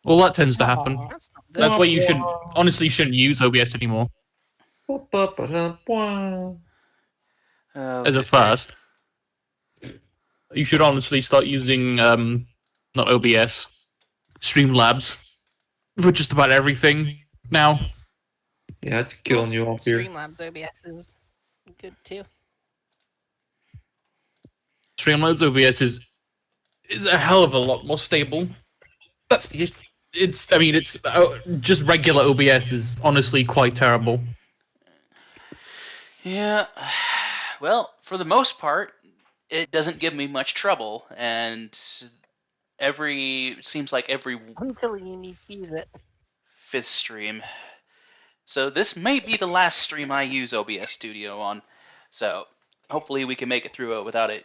Well, that tends to happen. That's not good. That's why you shouldn't use OBS anymore as a Okay. first. You should honestly start using not OBS, Streamlabs for just about everything now. Yeah, it's killing you off here. Streamlabs OBS is good too. Streamlabs OBS is a hell of a lot more stable. That's the it's. I mean, it's just regular OBS is honestly quite terrible. Yeah. Well, for the most part, it doesn't give me much trouble, and seems like every Until you need to use it. fifth stream. So this may be the last stream I use OBS Studio on. So hopefully we can make it through it without it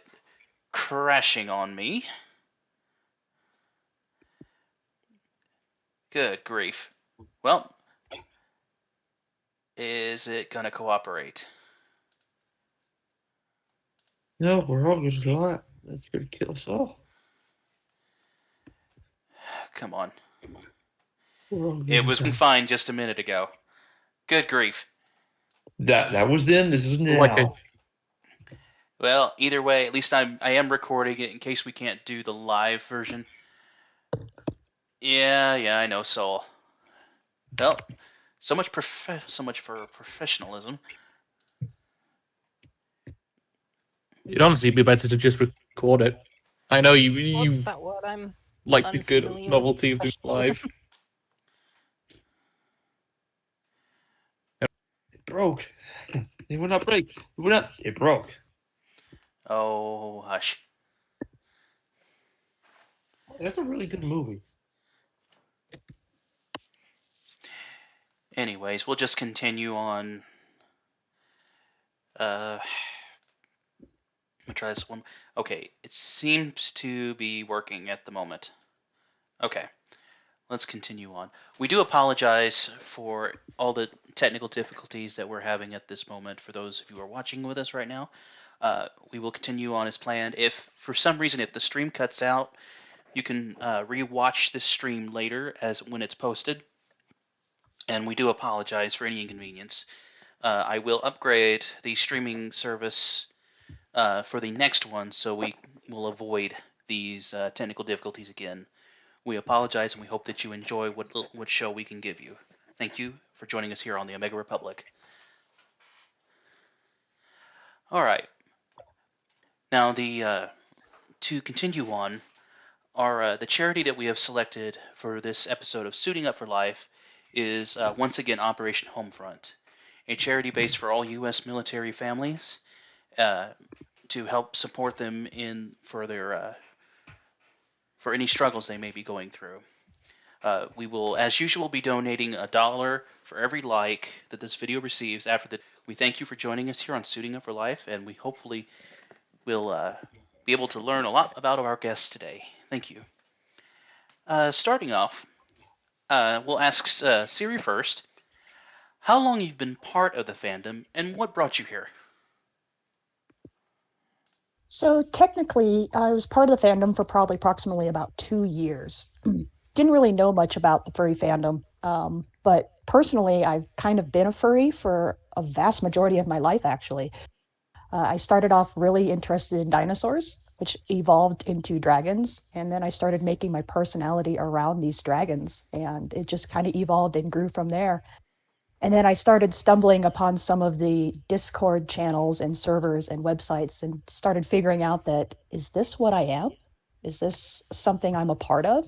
crashing on me. Good grief. Well, is it gonna cooperate? No, we're all going to die. That's going to kill us all. Come on. We're all It gonna was die. fine just a minute ago. Good grief. That was then. This is now. Like Well, either way, at least I am recording it in case we can't do the live version. Yeah, I know, Soul. Well, so much for professionalism. It'd honestly be better to just record it. I know you What's that word? I'm like the good unfamiliar with novelty of doing live. It broke. It would not break. It would not. It broke. Oh, hush. That's a really good movie. Anyways, we'll just continue on. Let me try this one. Okay, it seems to be working at the moment. Okay, let's continue on. We do apologize for all the technical difficulties that we're having at this moment for those of you who are watching with us right now. We will continue on as planned. If for some reason if the stream cuts out, you can re-watch this stream later as when it's posted. And we do apologize for any inconvenience. I will upgrade the streaming service for the next one, so we will avoid these technical difficulties again. We apologize, and we hope that you enjoy what show we can give you. Thank you for joining us here on the Omega Republic. All right. Now, to continue on, the charity that we have selected for this episode of Suiting Up for Life is once again Operation Homefront, a charity based for all U.S. military families to help support them for any struggles they may be going through. We will, as usual, be donating $1 for every like that this video receives. After that, we thank you for joining us here on Suiting Up for Life, and we hopefully will be able to learn a lot about our guests today. Thank you. Starting off, we'll ask Sirri first. How long you've been part of the fandom, and what brought you here? So technically, I was part of the fandom for probably approximately about 2 years. Didn't really know much about the furry fandom, but personally, I've kind of been a furry for a vast majority of my life, actually. I started off really interested in dinosaurs, which evolved into dragons, and then I started making my personality around these dragons, and it just kind of evolved and grew from there. And then I started stumbling upon some of the Discord channels and servers and websites and started figuring out that, is this what I am? Is this something I'm a part of?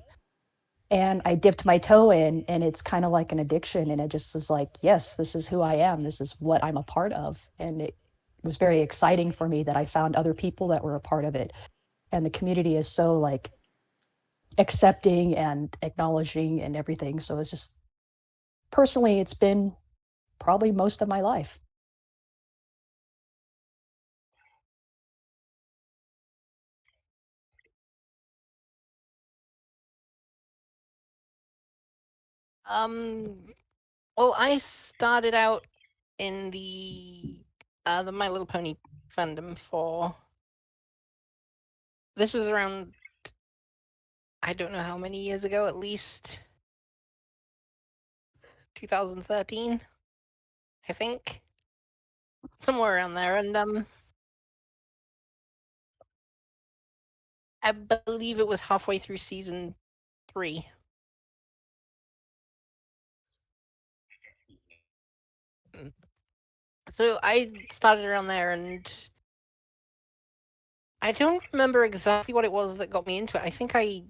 And I dipped my toe in, and it's kind of like an addiction. And it just was like, yes, this is who I am. This is what I'm a part of. And it was very exciting for me that I found other people that were a part of it. And the community is so like accepting and acknowledging and everything. So it's just, personally, it's been probably most of my life. Well, I started out in the My Little Pony fandom for. This was around, I don't know how many years ago, at least 2013, I think, somewhere around there, and I believe it was halfway through season 3. So I started around there, and I don't remember exactly what it was that got me into it. I think I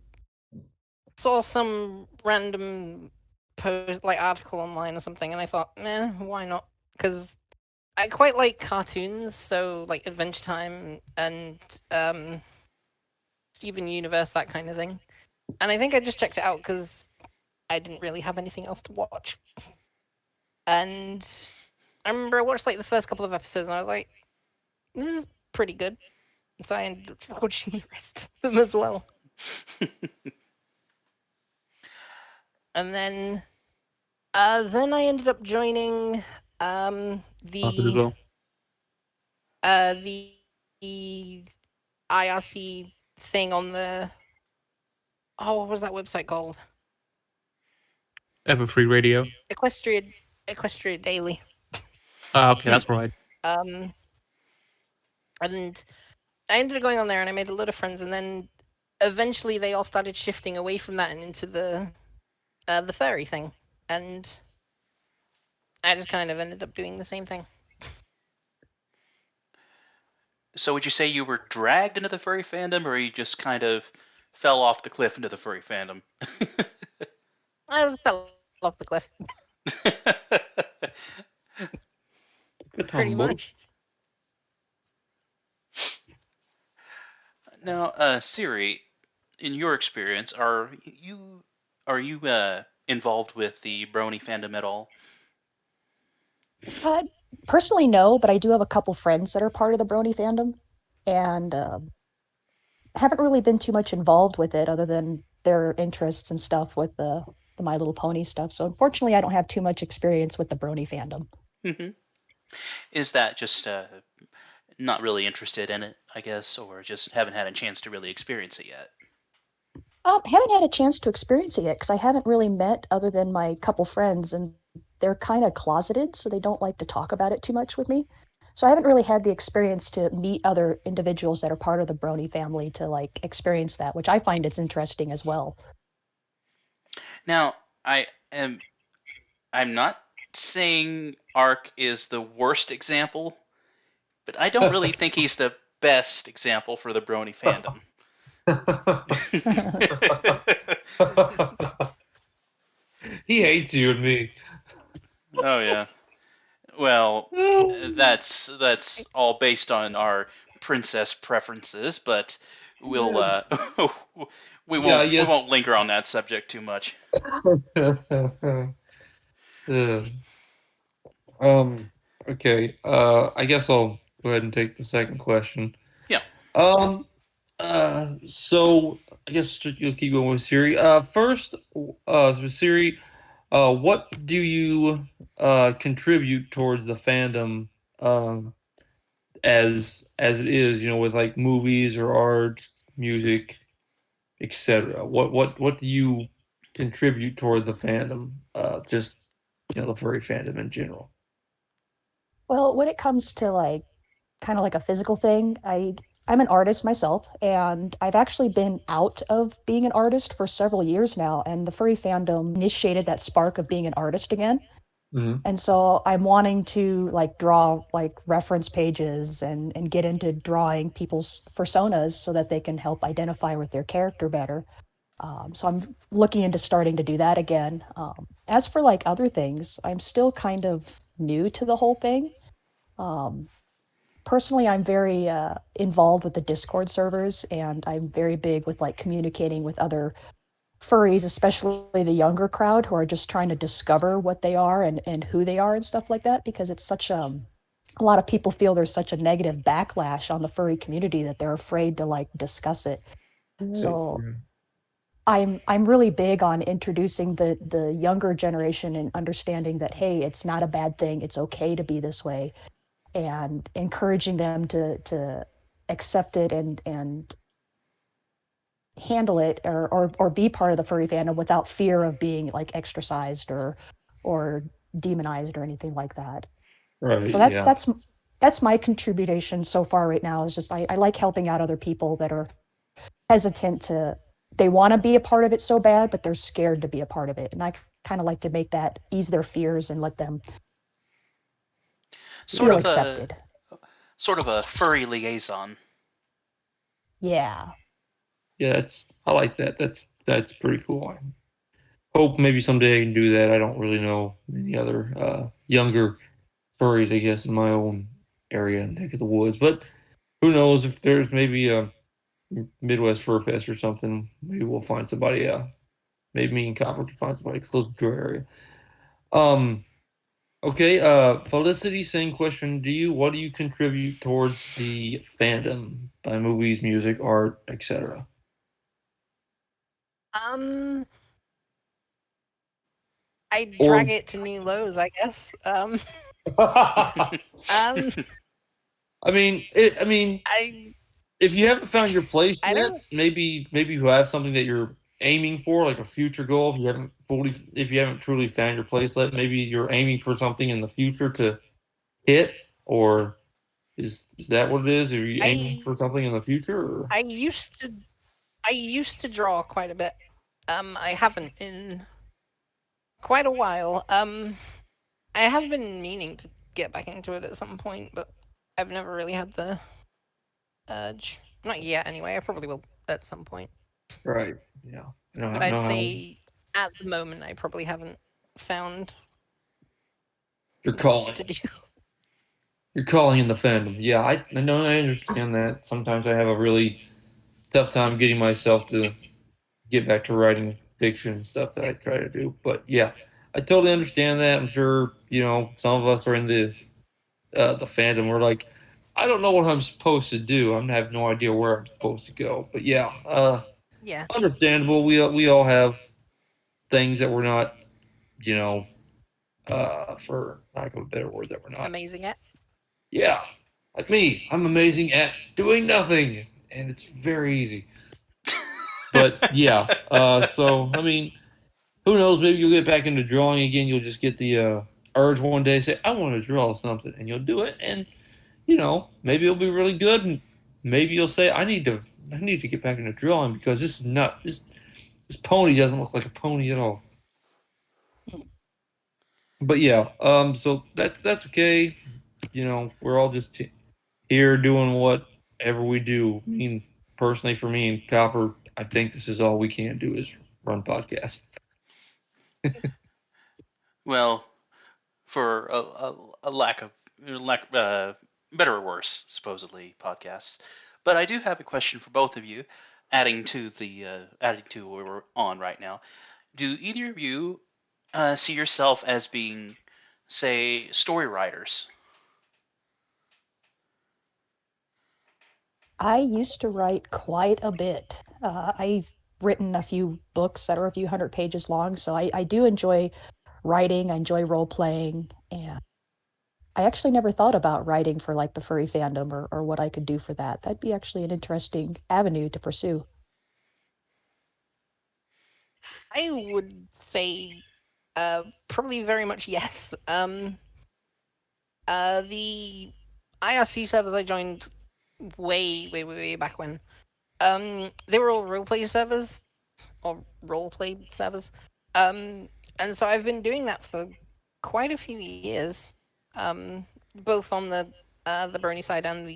saw some random post, like article online or something, and I thought, why not? Because I quite like cartoons, so like Adventure Time and Steven Universe, that kind of thing. And I think I just checked it out because I didn't really have anything else to watch. And I remember I watched like the first couple of episodes, and I was like, this is pretty good. So I ended up watching the rest of them as well. And then I ended up joining After the IRC thing on the what was that website called? Everfree Radio. Equestria Daily. Okay, that's right. And I ended up going on there, and I made a lot of friends, and then eventually they all started shifting away from that and into the furry thing, and I just kind of ended up doing the same thing. So would you say you were dragged into the furry fandom, or you just kind of fell off the cliff into the furry fandom? I fell off the cliff. Pretty much. Now, Siri, in your experience, are you involved with the brony fandom at all? Personally, no, but I do have a couple friends that are part of the brony fandom, and haven't really been too much involved with it other than their interests and stuff with the My Little Pony stuff. So unfortunately, I don't have too much experience with the brony fandom. Mm-hmm. Is that just not really interested in it, I guess, or just haven't had a chance to really experience it yet? Haven't had a chance to experience it yet because I haven't really met other than my couple friends, and they're kind of closeted, so they don't like to talk about it too much with me. So I haven't really had the experience to meet other individuals that are part of the brony family to like experience that, which I find it's interesting as well. Now, I'm not saying Ark is the worst example, but I don't really think he's the best example for the brony fandom. He hates you and me. Oh yeah. Well, that's all based on our princess preferences, but we'll we won't linger on that subject too much. Okay. I guess I'll go ahead and take the second question. Yeah. So I guess you'll keep going with Siri. First, so Siri, what do you contribute towards the fandom, as it is, with like movies or art, music, etc. What do you contribute toward the fandom? Just the furry fandom in general. Well, when it comes to like kind of like a physical thing, I'm an artist myself, and I've actually been out of being an artist for several years now, and the furry fandom initiated that spark of being an artist again. Mm-hmm. And so I'm wanting to like draw like reference pages and get into drawing people's personas so that they can help identify with their character better. So I'm looking into starting to do that again. As for like other things, I'm still kind of new to the whole thing. Personally, I'm very involved with the Discord servers, and I'm very big with like communicating with other furries, especially the younger crowd who are just trying to discover what they are and who they are and stuff like that, because it's such a lot of people feel there's such a negative backlash on the furry community that they're afraid to like discuss it. So I'm really big on introducing the younger generation and understanding that, hey, it's not a bad thing, it's okay to be this way, and encouraging them to accept it and handle it or be part of the furry fandom without fear of being like extracized or or demonized or anything like that. Right. So that's my contribution so far right now. Is just I like helping out other people that are hesitant to, they want to be a part of it so bad, but they're scared to be a part of it. And I kind of like to make that, ease their fears and let them Sort feel of accepted. a furry liaison. Yeah. Yeah, I like that. That's pretty cool. I hope maybe someday I can do that. I don't really know any other younger furries, I guess, in my own area, neck of the woods. But who knows if there's maybe a Midwest Fur Fest or something? Maybe we'll find somebody. Maybe me and Copper can find somebody close to our area. Okay. Felicity, same question. What do you contribute towards the fandom by movies, music, art, etc.? I Or drag it to new lows, I guess. I mean, I if you haven't found your place I yet, don't. maybe you have something that you're aiming for, like a future goal. If you haven't truly found your place yet, maybe you're aiming for something in the future to hit, or is that what it is? Are you aiming for I something in the future? Or? I used to draw quite a bit. I haven't in quite a while. I have been meaning to get back into it at some point, but I've never really had the urge. Not yet, anyway. I probably will at some point. Right. Yeah. But I'd say at the moment I probably haven't found You're calling. to do. You're calling in the fandom. Yeah, I know. I understand that. Sometimes I have a really tough time getting myself to get back to writing fiction and stuff that I try to do. But yeah, I totally understand that. I'm sure some of us are in the fandom. We're like, I don't know what I'm supposed to do. I have no idea where I'm supposed to go. But yeah, Yeah. understandable. We all have things that we're not, for lack of a better word, that we're not. Amazing at. Yeah, like me, I'm amazing at doing nothing, and it's very easy. But yeah, so I mean, who knows? Maybe you'll get back into drawing again. You'll just get the urge one day, say, "I want to draw something," and you'll do it, and maybe it'll be really good, and maybe you'll say, I need to get back into drawing because this is not this pony doesn't look like a pony at all." But yeah, so that's okay. We're all just here doing whatever we do. I mean, personally, for me and Copper, I think this is all we can do is run podcasts. Well, for a lack of better or worse, supposedly podcasts. But I do have a question for both of you, adding to what we're on right now. Do either of you see yourself as being, say, story writers? I used to write quite a bit. I've written a few books that are a few hundred pages long, so I do enjoy writing. I enjoy role playing, and I actually never thought about writing for like the furry fandom or what I could do for that. That'd be actually an interesting avenue to pursue. I would say probably very much yes. The IRC servers I joined way back when, they were all roleplay servers or roleplay servers. And so I've been doing that for quite a few years, both on the brony side and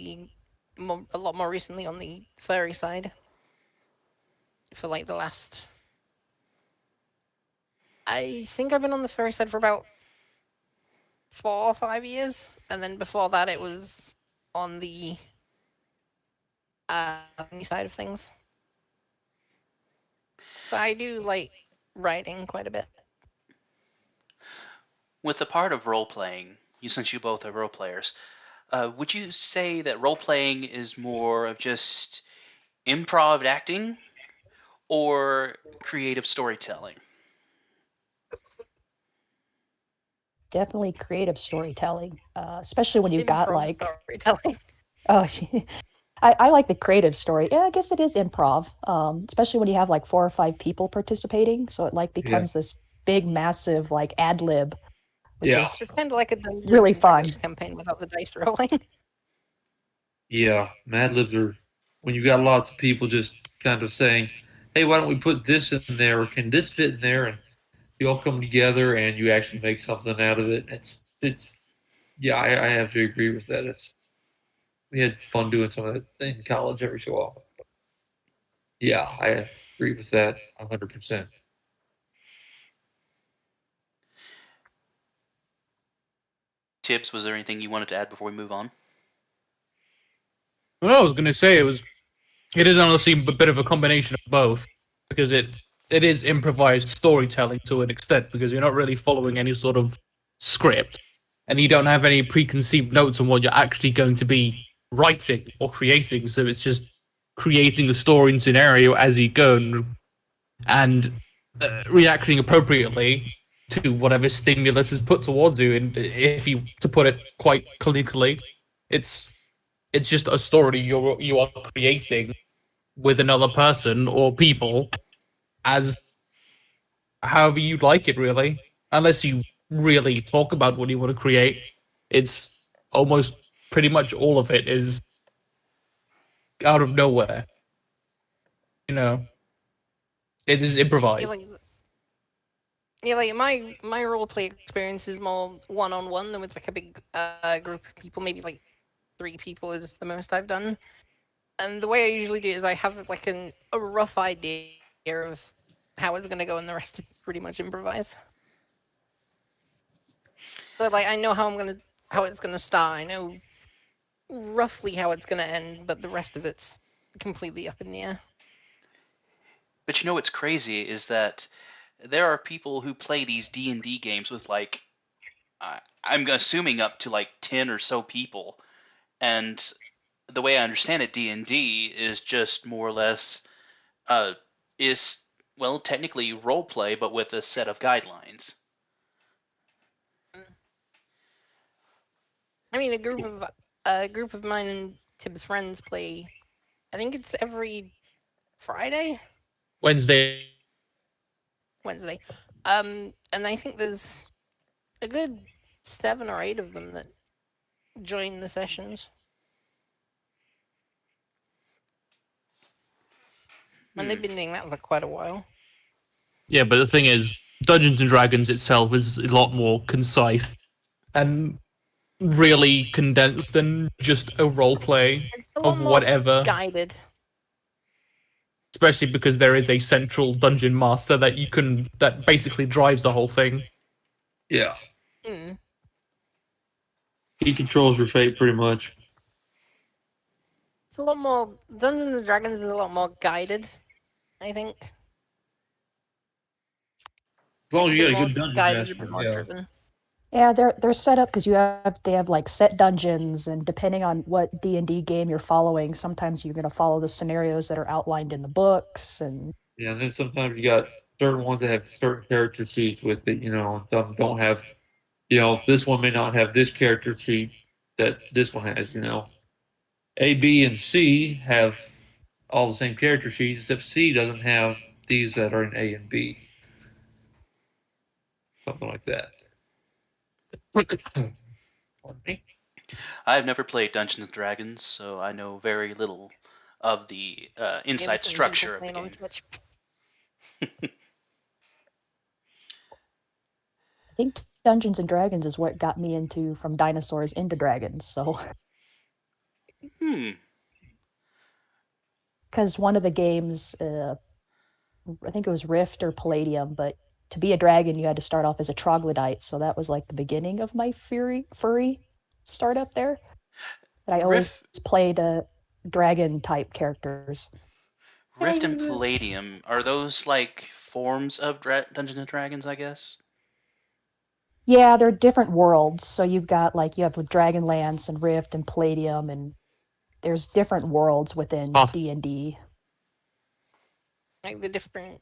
a lot more recently on the furry side. For like the last, I think I've been on the furry side for about 4 or 5 years, and then before that it was on the side of things. But I do like writing quite a bit. With the part of role playing, since you both are role players, would you say that role playing is more of just improv acting or creative storytelling? Definitely creative storytelling, especially when you've got Improv like, storytelling. oh, I like the creative story. Yeah, I guess it is improv, especially when you have like 4 or 5 people participating. So it like becomes this big, massive like ad lib, which Yeah. is It's kind of like a Dungeons really and Dragons fun. campaign without the dice rolling. Yeah, Mad Libs are when you got lots of people just kind of saying, "Hey, why don't we put this in there? Or can this fit in there?" And you all come together and you actually make something out of it. It's yeah, I have to agree with that. We had fun doing some of that in college every so often. Yeah, I agree with that 100%. Tibbs, was there anything you wanted to add before we move on? Well, I was going to say it is honestly a bit of a combination of both because it is improvised storytelling to an extent because you're not really following any sort of script and you don't have any preconceived notes on what you're actually going to be writing or creating. So it's just creating a story and scenario as you go and reacting appropriately to whatever stimulus is put towards you. And if you to put it quite clinically, it's just a story you are creating with another person or people as however you like it, really. Unless you really talk about what you want to create, it's almost pretty much all of it is out of nowhere. You know, it is Yeah, improvised. like my role play experience is more one-on-one than with like a big group of people. Maybe like 3 people is the most I've done. And the way I usually do it is I have like a rough idea of how it's gonna go, and the rest is pretty much improvise. So like I know how it's gonna start. I know roughly how it's gonna end, but the rest of it's completely up in the air. But you know what's crazy is that there are people who play these D&D games with like I'm assuming up to like 10 or so people, and the way I understand it, D&D is just more or less is well technically role play, but with a set of guidelines. I mean, a group of mine and Tib's friends play. I think it's every Friday, Wednesday. Wednesday. And I think there's a good 7 or 8 of them that join the sessions, and they've been doing that for quite a while. Yeah, but the thing is, Dungeons and Dragons itself is a lot more concise and really condensed than just a role play It's a lot of more whatever. guided. Especially because there is a central dungeon master that basically drives the whole thing. Yeah, Mm. he controls your fate pretty much. It's a lot more. Dungeons and Dragons is a lot more guided, I think. As long as A you bit got a more good dungeon guided, a master, bit more yeah. driven. Yeah, they're set up because they have like set dungeons, and depending on what D&D game you're following, sometimes you're going to follow the scenarios that are outlined in the books. And Yeah, and then sometimes you got certain ones that have certain character sheets with it, and some don't have, this one may not have this character sheet that this one has. A, B, and C have all the same character sheets, except C doesn't have these that are in A and B. Something like that. Pardon me. I've never played Dungeons and Dragons, so I know very little of the inside Seen structure people of the playing on game. Twitch. I think Dungeons and Dragons is what got me into from dinosaurs into dragons. So, because one of the games, I think it was Rift or Palladium, but to be a dragon, you had to start off as a troglodyte. So that was like the beginning of my furry startup there. That I always Rift, played dragon type characters. Rift and Palladium, are those like forms of Dungeons and Dragons, I guess? Yeah, they're different worlds. So you have Dragonlance and Rift and Palladium, and there's different worlds within Path. D&D. Like the different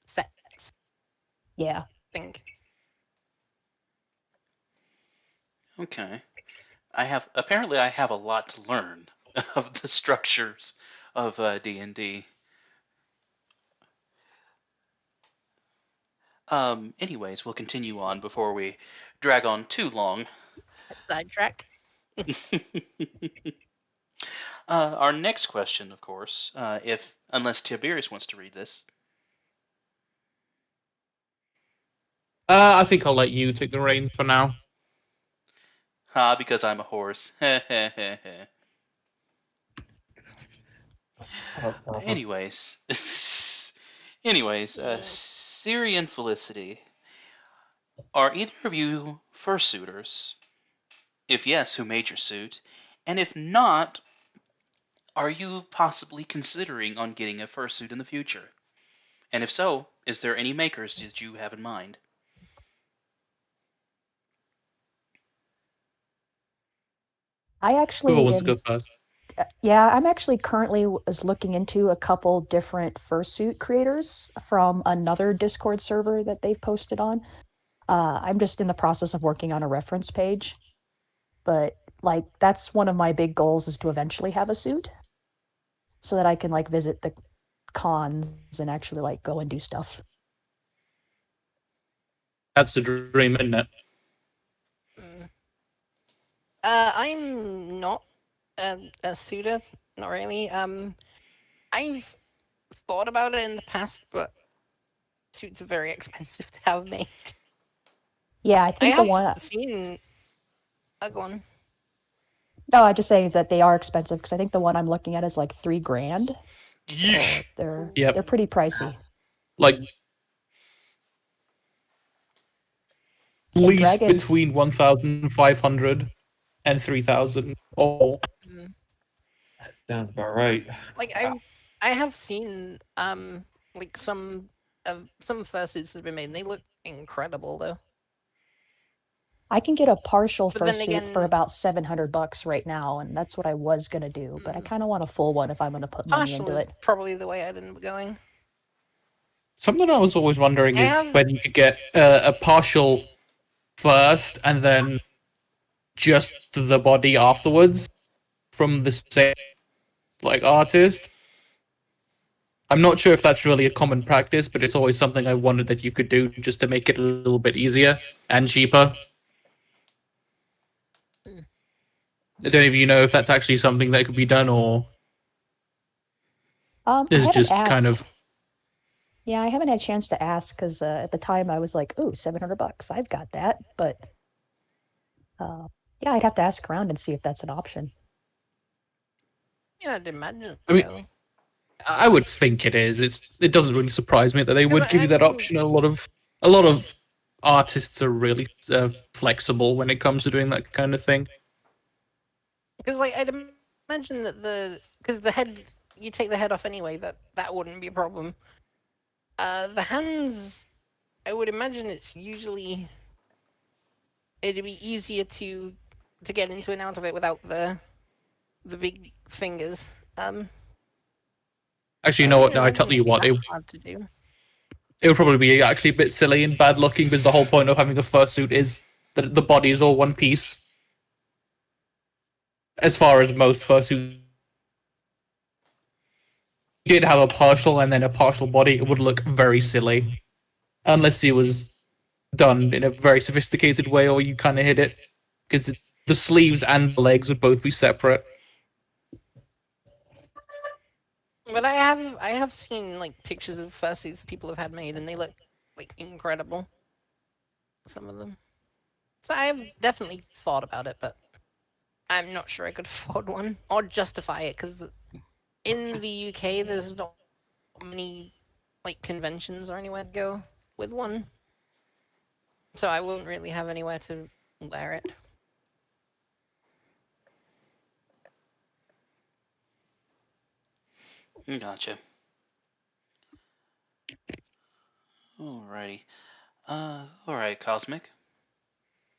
sets, Yeah. I think. Okay. Apparently I have a lot to learn of the structures of D&D. Anyways, we'll continue on before we drag on too long. Sidetracked. Our next question, of course, unless Tiberius wants to read this. I think I'll let you take the reins for now. Because I'm a horse. Anyways, Sirri and Felicity, are either of you fursuiters? If yes, who made your suit? And if not, are you possibly considering on getting a fursuit in the future? And if so, is there any makers that you have in mind? I actually Whoever wants to am go first. Yeah, I'm actually currently was looking into a couple different fursuit creators from another Discord server that they've posted on. I'm just in the process of working on a reference page, but like that's one of my big goals is to eventually have a suit so that I can like visit the cons and actually like go and do stuff. That's the dream, isn't it? Mm. I'm not a suitor, not really. I've thought about it in the past, but suits are very expensive to have made. Yeah, I I think the have one. seen. Go on. No, I'm just saying that they are expensive because I think the one I'm looking at is like $3,000. So Yeesh. Yep. they're pretty pricey. Like, at And least dragons. between 1,500 and 3,000 or more. Mm. Sounds about right. Like I have seen like some fursuits that have been made, and they look incredible though. I can get a partial But then fursuit for again- about $700 right now, and that's what I was gonna do. But I kind of want a full one if I'm gonna put money Partial into is it. probably the way I'd end up going. Something I was always wondering I is have- when you could get a partial first and then just the body afterwards from the same like artist. I'm not sure if that's really a common practice, but it's always something I wondered that you could do just to make it a little bit easier and cheaper. I don't even know if that's actually something that could be done, or I is haven't just asked. kind of. Yeah, I haven't had a chance to ask because at the time I was like, "Ooh, $700, I've got that." But yeah, I'd have to ask around and see if that's an option. Yeah, I'd imagine I mean, so. I would think it is. It doesn't really surprise me that they would Because give you that I'm- option. A lot of artists are really flexible when it comes to doing that kind of thing. Because like I'd imagine that because the head, you take the head off anyway, that wouldn't be a problem. The hands, I would imagine it'd be easier to get into and out of it without the big fingers. Actually, you I know what? wouldn't No, I imagine tell you it'd be what, that hard to do. it would probably be actually a bit silly and bad looking because the whole point of having a fursuit is that the body is all one piece. As far as most fursuits did have a partial and then a partial body, it would look very silly. Unless it was done in a very sophisticated way or you kind of hid it. Because the sleeves and the legs would both be separate. But I have seen like pictures of fursuits people have had made, and they look like incredible. Some of them. So I have definitely thought about it, but I'm not sure I could afford one or justify it because in the UK there's not many like conventions or anywhere to go with one, so I won't really have anywhere to wear it. Gotcha. Alrighty. Alright, Cosmic.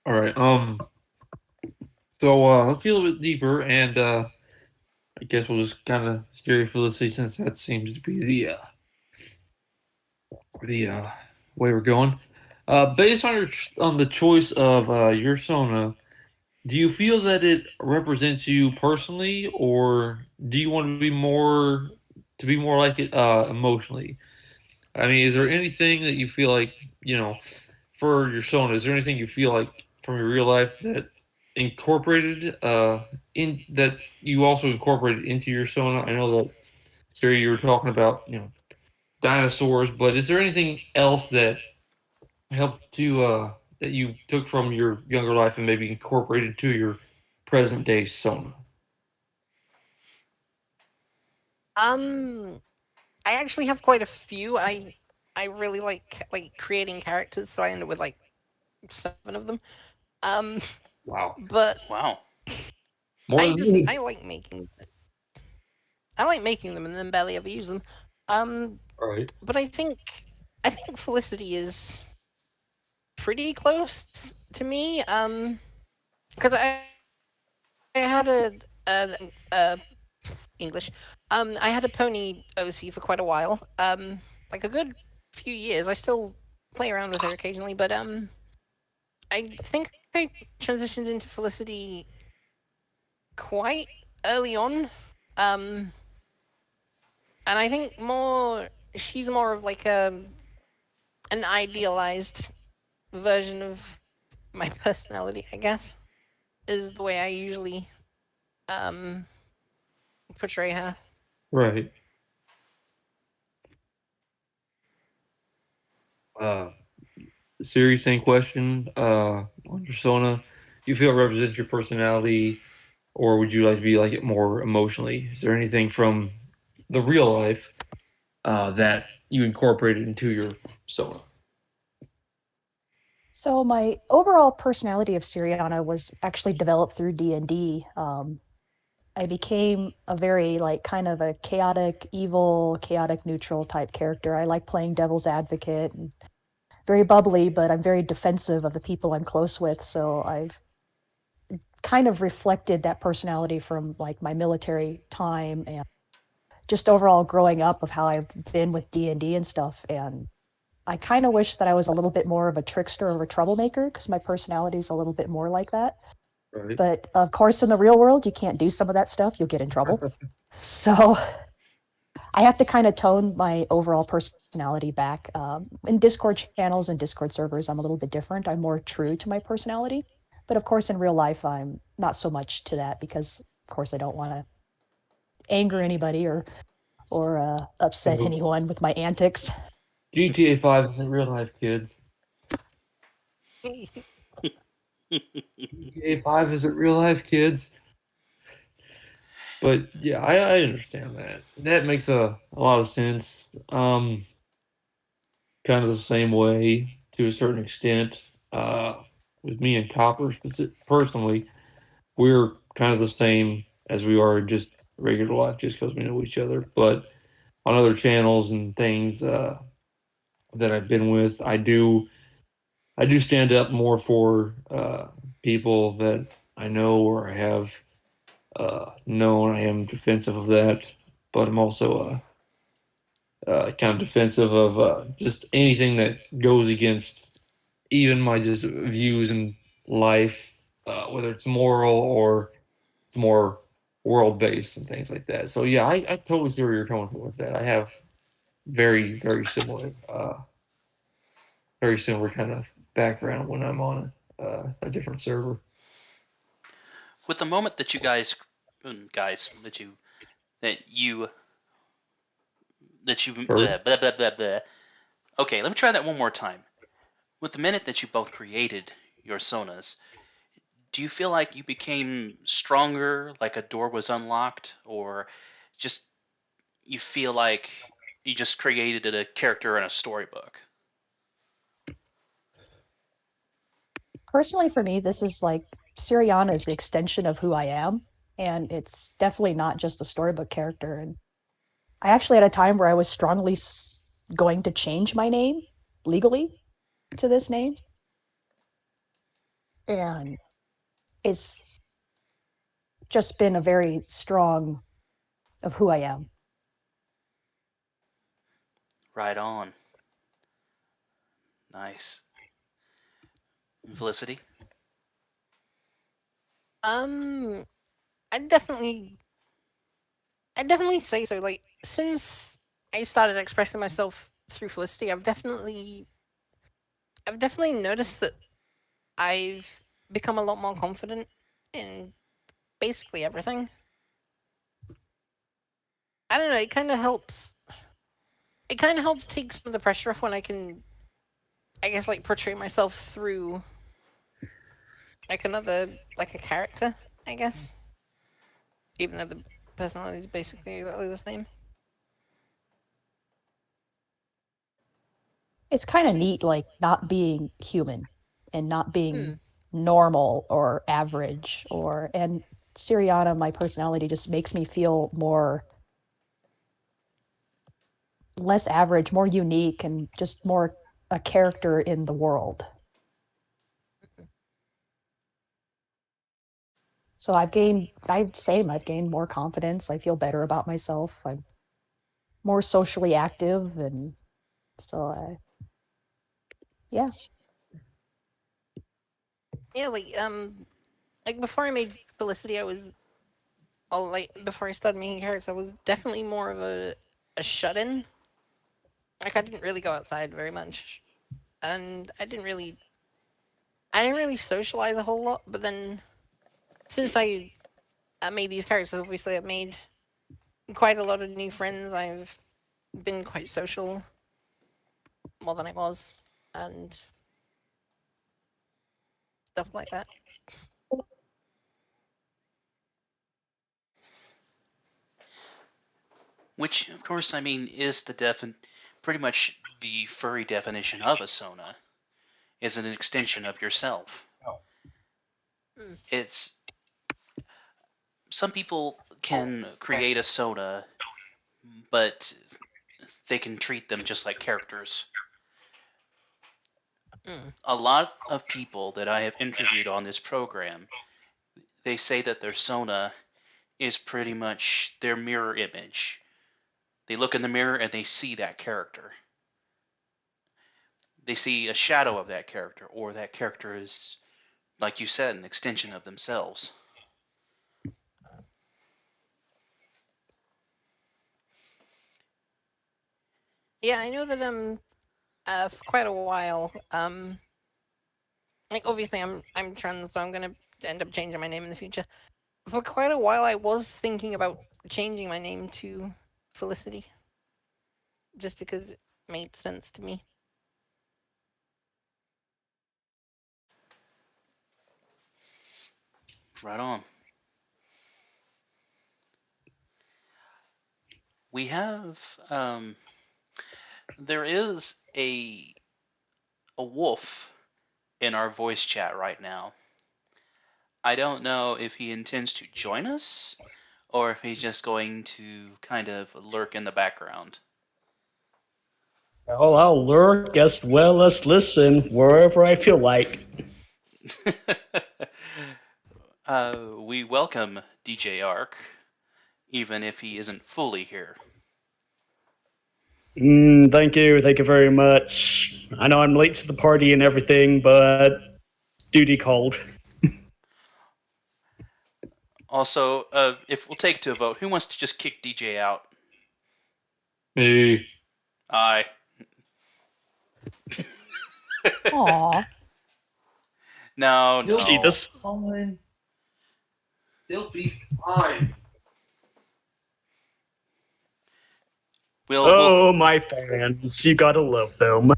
All right. So let's get a little bit deeper, and I guess we'll just kind of steer Felicity since that seems to be the way we're going. Based on on the choice of your Sona, do you feel that it represents you personally, or do you want to be more like it emotionally? I mean, is there anything that you feel like for your Sona, is there anything you feel like from your real life that incorporated in that you also incorporated into your Sona? I know that Siri, you were talking about dinosaurs, but is there anything else that helped to that you took from your younger life and maybe incorporated to your present day Sona? I actually have quite a few. I really like creating characters, so I ended with like 7 of them. Um, Wow, but Wow. more I than just me. I like making them and then barely ever use them. Um, All right, but I think Felicity is pretty close to me. Because I had a English. I had a pony OC for quite a while. Like a good few years. I still play around with her occasionally, but I think I transitioned into Felicity quite early on. Um, and I think she's more of like an idealized version of my personality, I guess, is the way I usually um portray her. right. Uh, Serious same question. On your Sona, do you feel it represents your personality, or would you like to be like it more emotionally? Is there anything from the real life that you incorporated into your Sona? So my overall personality of Siriana was actually developed through D&D. I became a very like kind of a chaotic, evil, chaotic neutral type character. I like playing devil's advocate and very bubbly, but I'm very defensive of the people I'm close with. So I've kind of reflected that personality from like my military time and just overall growing up of how I've been with D&D and stuff. And I kind of wish that I was a little bit more of a trickster or a troublemaker because my personality is a little bit more like that. Right. But of course, in the real world, you can't do some of that stuff. You'll get in trouble. So I have to kind of tone my overall personality back. In Discord channels and Discord servers, I'm a little bit different. I'm more true to my personality. But of course, in real life, I'm not so much to that because, of course, I don't want to anger anybody or upset So anyone with my antics. GTA 5 isn't real life, kids. GTA 5 isn't real life, kids. But yeah, I understand that. That makes a lot of sense. Kind of the same way to a certain extent. With me and Copper personally, we're kind of the same as we are in just regular life, just because we know each other. But on other channels and things that I've been with, I do stand up more for people that I know or I have known. I am defensive of that, but I'm also kind of defensive of just anything that goes against even my just views in life, whether it's moral or more world based and things like that. So yeah, I totally see where you're coming from with that. I have very very similar kind of background when I'm on a different server. With the moment that you guys, that you Bird. blah, blah, blah, blah. Okay, let me try that one more time. With the minute that you both created your sonas, do you feel like you became stronger, like a door was unlocked, or just you feel like you just created a character in a storybook? Personally, for me, this is like Siriana is the extension of who I am, and it's definitely not just a storybook character. And I actually had a time where I was strongly going to change my name legally to this name, and it's just been a very strong of who I am. Right on. Nice. Felicity? Um, I definitely I'd definitely say so. Like since I started expressing myself through Felicity, I've definitely I've definitely noticed that I've become a lot more confident in basically everything. I don't know, it kind of helps. It kind of helps take some of the pressure off when I can, I guess, like, portray myself through, like, like a character, I guess. Even though the personality is basically exactly the same. It's kind of neat, like not being human and not being normal or average, and Siriana, my personality just makes me feel less average, more unique, and just more a character in the world. So I've gained more confidence. I feel better about myself. I'm more socially active, and so yeah. Yeah, like before I made Felicity, I was before I started making characters, I was definitely more of a shut-in. Like, I didn't really go outside very much, and I didn't really socialize a whole lot. But then, since I made these characters, obviously I've made quite a lot of new friends. I've been quite social, more than I was, and stuff like that. Which, of course, I mean, is pretty much the furry definition of a Sona, is an extension of yourself. It's some people can create a Sona, but they can treat them just like characters. A lot of people that I have interviewed on this program, they say that their Sona is pretty much their mirror image. They look in the mirror and they see that character. They see a shadow of that character, or that character is, like you said, an extension of themselves. Yeah, I know that for quite a while, like, obviously I'm trans, so I'm gonna end up changing my name in the future. For quite a while, I was thinking about changing my name to Felicity, just because it made sense to me. Right on. We have there is a wolf in our voice chat right now. I don't know if he intends to join us or if he's just going to kind of lurk in the background. Oh, I'll lurk as well as listen wherever I feel like. We welcome DJ Ark, even if he isn't fully here. Thank you very much. I know I'm late to the party and everything, but duty called. Also, if we'll take to a vote, who wants to just kick DJ out? Me. Aye. Aw. No. See this? Fine. They'll be fine. Oh, my fans, you gotta love them.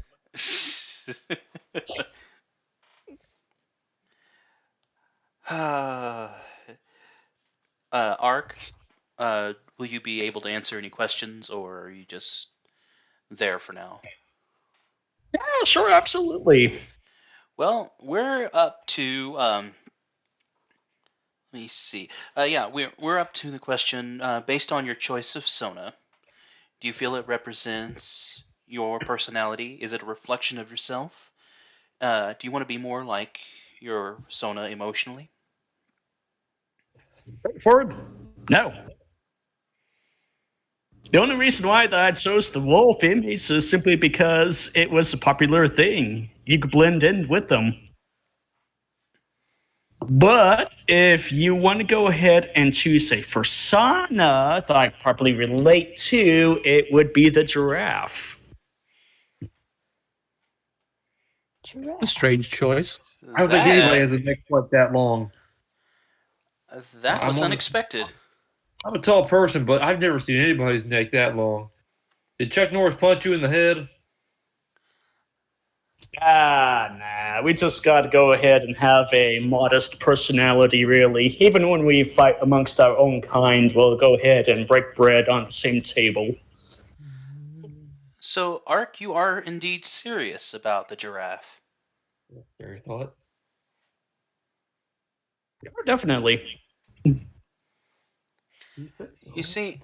Ark, will you be able to answer any questions, or are you just there for now? Yeah, sure, absolutely. Well, we're up to let me see. We're up to the question based on your choice of Sona. Do you feel it represents your personality? Is it a reflection of yourself? Do you want to be more like your Sona emotionally? Straightforward? No. The only reason why that I chose the wolf image is simply because it was a popular thing. You could blend in with them. But if you want to go ahead and choose a persona that I properly relate to, it would be the giraffe. Giraffe. A strange choice. I don't think anybody That has a neck quite that long. that I'm was on- unexpected. I'm a tall person, but I've never seen anybody's neck that long. Did Chuck Norris punch you in the head? Nah. We just got to go ahead and have a modest personality, really. Even when we fight amongst our own kind, we'll go ahead and break bread on the same table. So, Ark, you are indeed serious about the giraffe. Very thought. Yeah, definitely. You see,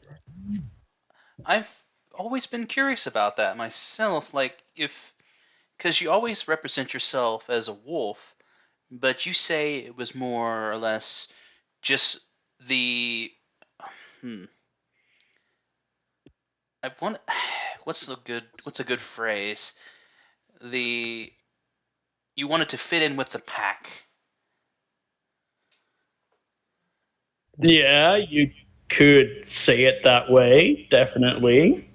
I've always been curious about that myself. Like, because you always represent yourself as a wolf, but you say it was more or less just the. Hmm. I want. What's a good phrase? The You wanted to fit in with the pack. Yeah, you could say it that way, definitely.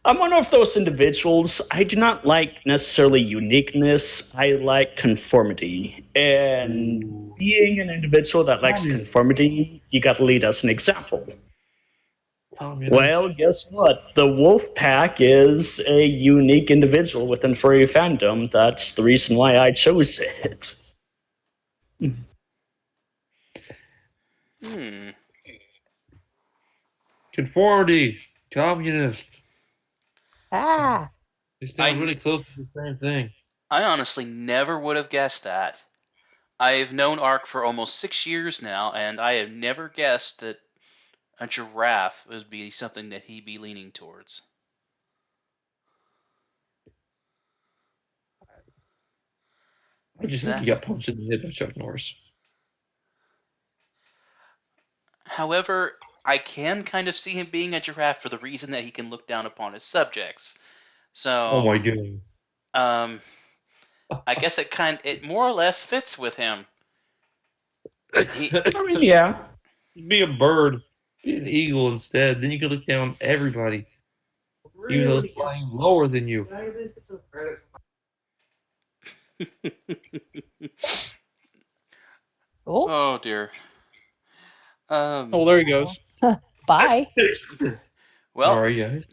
I'm one of those individuals. I do not like necessarily uniqueness. I like conformity. And being an individual that likes conformity, you got to lead us an example. Well, guess what? The wolf pack is a unique individual within furry fandom. That's the reason why I chose it. Hmm. Conformity, communist. Ah, They sound I- really close to the same thing. I honestly never would have guessed that. I've known Ark for almost 6 years now, and I have never guessed that a giraffe would be something that he'd be leaning towards. I just think he got punched in the head by Chuck Norris. However, I can kind of see him being a giraffe for the reason that he can look down upon his subjects. So, Oh my god. I guess it more or less fits with him. He, I mean, yeah. Be a bird. Be an eagle instead. Then you can look down on everybody. Even though it's flying lower than you. oh, oh dear. Oh, there he goes. bye. Well, Sorry, guys.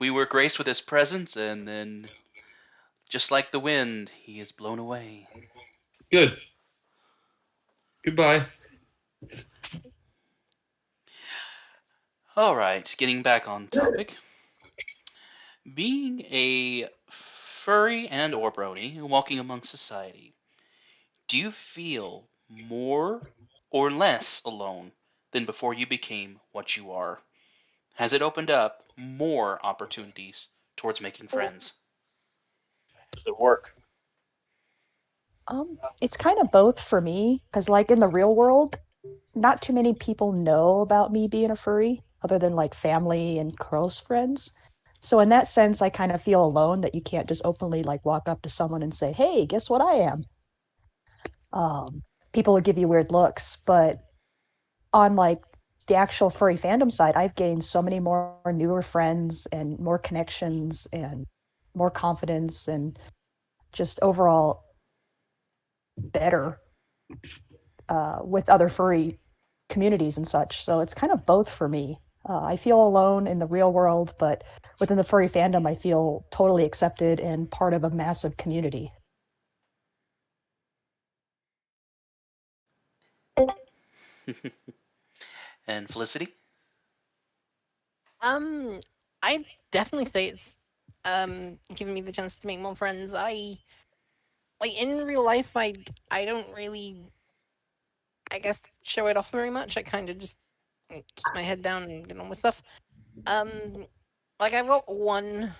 we were graced with his presence, and then, just like the wind, he is blown away. Good. Goodbye. All right, getting back on topic. Being a furry and or brony walking among society, do you feel more or less alone than before you became what you are? Has it opened up more opportunities towards making friends? Does it work? It's kind of both for me, because like in the real world, not too many people know about me being a furry, other than like family and close friends. So in that sense, I kind of feel alone that you can't just openly like walk up to someone and say, "Hey, guess what I am?" People will give you weird looks, but on like the actual furry fandom side, I've gained so many more newer friends and more connections and more confidence and just overall better with other furry communities and such. So it's kind of both for me. I feel alone in the real world, but within the furry fandom, I feel totally accepted and part of a massive community. And Felicity? I definitely say it's given me the chance to make more friends. I like in real life I don't really, I guess, show it off very much. I kind of just keep my head down and get on with stuff. Like I've got one,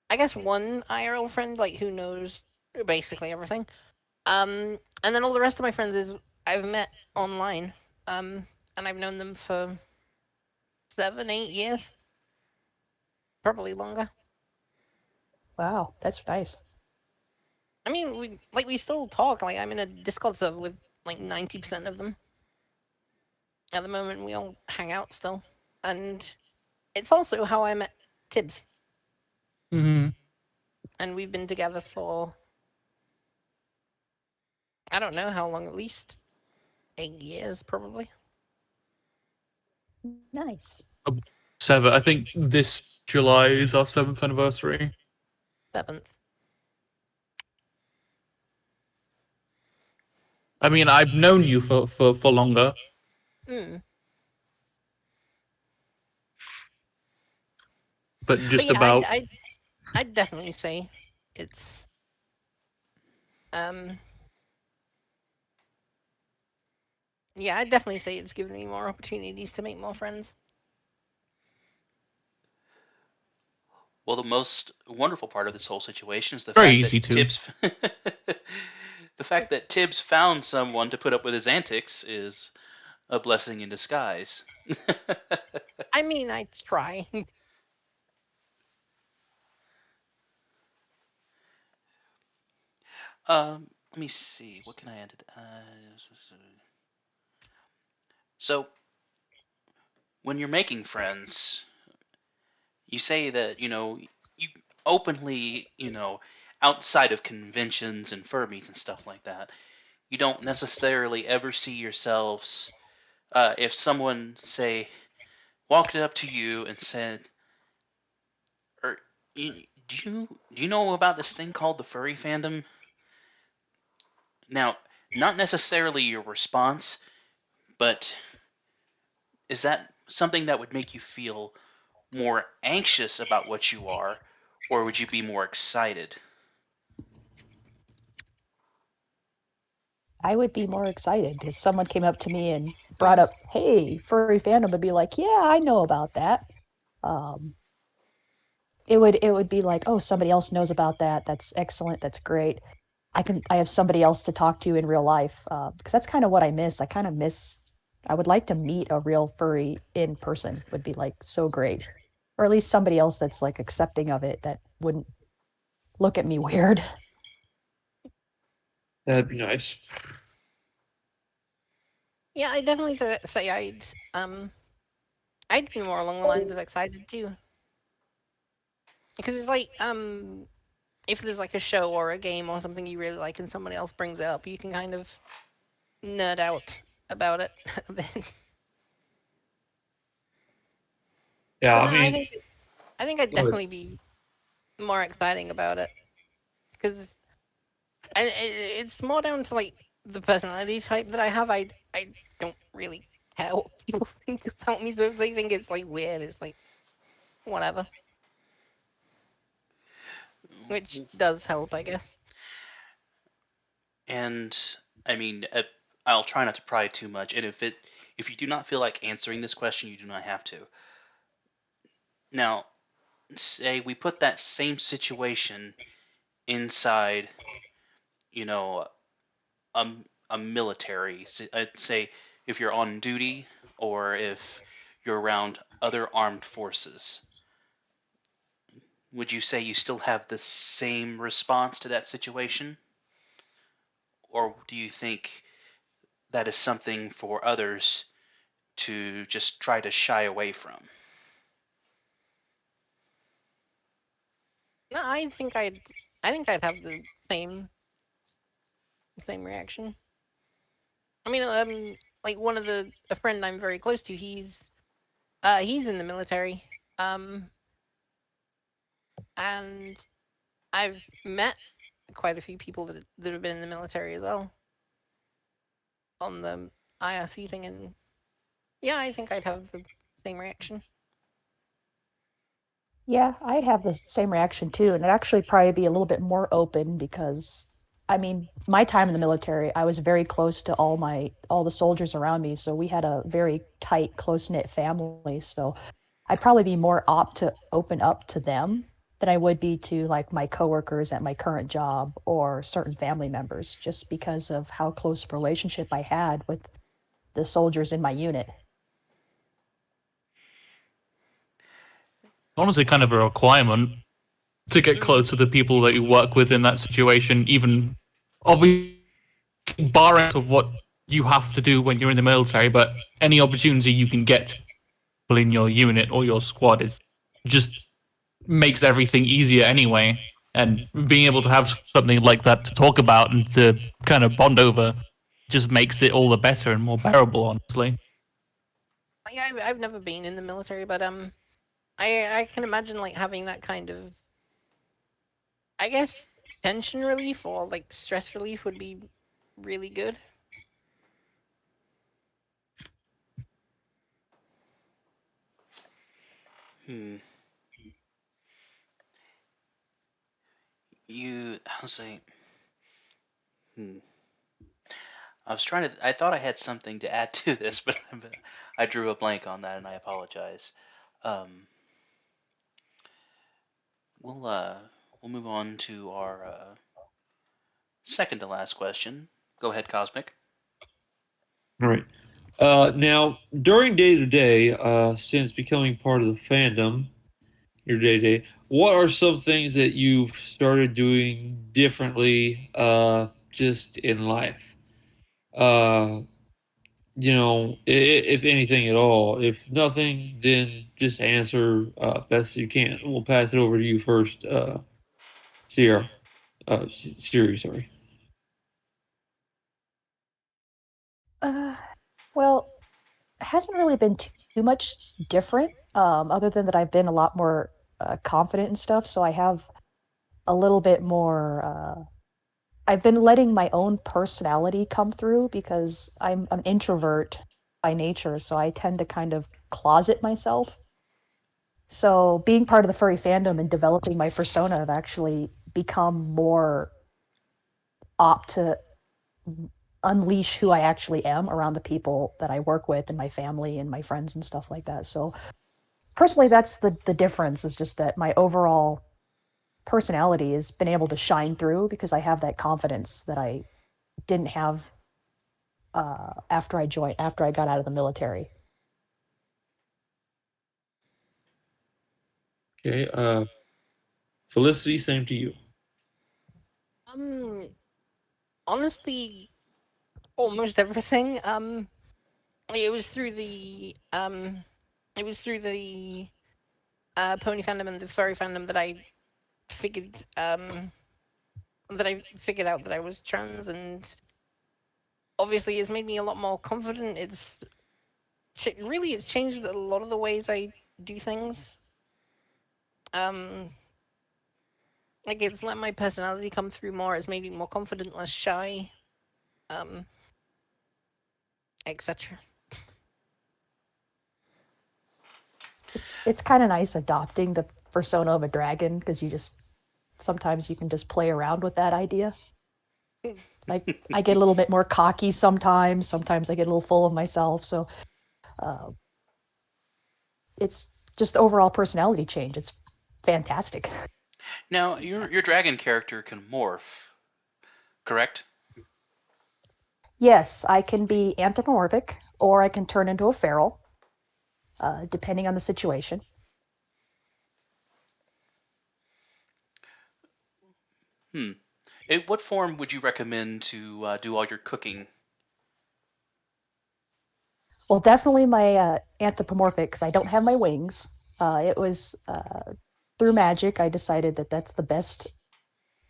I guess one IRL friend like who knows basically everything. And then all the rest of my friends is I've met online. And I've known them for 7, 8 years, probably longer. Wow, that's nice. I mean, we still talk. Like I'm in a Discord server with like 90% of them. At the moment, we all hang out still, and it's also how I met Tibbs. Mm-hmm. and we've been together for I don't know how long, at least 8 years, probably. Nice. 7. I think this July is our 7th anniversary. 7th. I mean, I've known you for longer, Mm. but just But yeah, about. I'd definitely say it's yeah, I'd definitely say it's given me more opportunities to make more friends. Well, the most wonderful part of this whole situation is the Very fact easy that to. Tibbs, the fact that Tibbs found someone to put up with his antics is a blessing in disguise. I mean, I try. Let me see. What can I add? So, when you're making friends, you say that you openly, outside of conventions and fur meets and stuff like that, you don't necessarily ever see yourselves. If someone say walked up to you and said, or do you know about this thing called the furry fandom? Now, not necessarily your response, but is that something that would make you feel more anxious about what you are, or would you be more excited? I would be more excited if someone came up to me and brought up, "Hey, furry fandom," I'd be like, "Yeah, I know about that." Um, it would be like, "Oh, somebody else knows about that. That's excellent. That's great. I have somebody else to talk to in real life." Because that's kind of what I miss. I would like to meet a real furry in person. Would be like so great, or at least somebody else that's like accepting of it that wouldn't look at me weird. That'd be nice. Yeah, I definitely say I'd be more along the lines of excited too. Because it's like if there's like a show or a game or something you really like and someone else brings it up, you can kind of nerd out about it a bit. Yeah, But I no, mean, I think I'd go ahead. definitely be more exciting about it because it's more down to like the personality type that I have. I don't really care what people think about me, so if they think it's like weird, it's like whatever, which does help, I guess. And I mean, I'll try not to pry too much. And if you do not feel like answering this question, you do not have to. Now, say we put that same situation inside, you know, a, a military. I'd say if you're on duty or if you're around other armed forces. Would you say you still have the same response to that situation? Or do you think that is something for others to just try to shy away from? No, I think I'd have the same reaction. I mean, like one of a friend I'm very close to, he's in the military, and I've met quite a few people that have been in the military as well on the IRC thing, and yeah, I think I'd have the same reaction. Yeah, I'd have the same reaction too, and it'd actually probably be a little bit more open because I mean, my time in the military, I was very close to all the soldiers around me, so we had a very tight, close-knit family. So I'd probably be more apt to open up to them than I would be to like my coworkers at my current job or certain family members, just because of how close a relationship I had with the soldiers in my unit. Honestly, kind of a requirement to get close to the people that you work with in that situation, even obviously barring of what you have to do when you're in the military, but any opportunity you can get in your unit or your squad is just makes everything easier anyway. And being able to have something like that to talk about and to kind of bond over just makes it all the better and more bearable, honestly. Yeah, I've never been in the military, but I can imagine like having that kind of, I guess, tension relief or like stress relief would be really good. Hmm. I'll say. Hmm. I was trying to. I thought I had something to add to this, but I drew a blank on that, and I apologize. Um, we'll move on to our second to last question. Go ahead, Cosmic. All right. Now, during day to day, since becoming part of the fandom, your day to day, what are some things that you've started doing differently, just in life? Uh, if anything at all. If nothing, then just answer best you can. We'll pass it over to you first, Sierra. Siri, sorry. Uh, well, it hasn't really been too much different, other than that I've been a lot more confident and stuff. So I have a little bit more. I've been letting my own personality come through because I'm an introvert by nature, so I tend to kind of closet myself. So being part of the furry fandom and developing my persona have actually become more opt to unleash who I actually am around the people that I work with and my family and my friends and stuff like that. So personally, that's the difference, is just that my overall personality has been able to shine through because I have that confidence that I didn't have after I got out of the military. Okay. Felicity, same to you. Um, honestly, almost everything. It was through the pony fandom and the furry fandom that I figured out that I was trans, and obviously it's made me a lot more confident. It's changed a lot of the ways I do things. Like it's let my personality come through more. It's made me more confident, less shy, etc. It's kind of nice adopting the persona of a dragon because sometimes you can just play around with that idea. Like I get a little bit more cocky sometimes. Sometimes I get a little full of myself. So uh, it's just overall personality change. It's fantastic. Now, your dragon character can morph, correct? Yes, I can be anthropomorphic or I can turn into a feral, depending on the situation. Hmm. What form would you recommend to do all your cooking? Well, definitely my anthropomorphic because I don't have my wings. It was through magic I decided that that's the best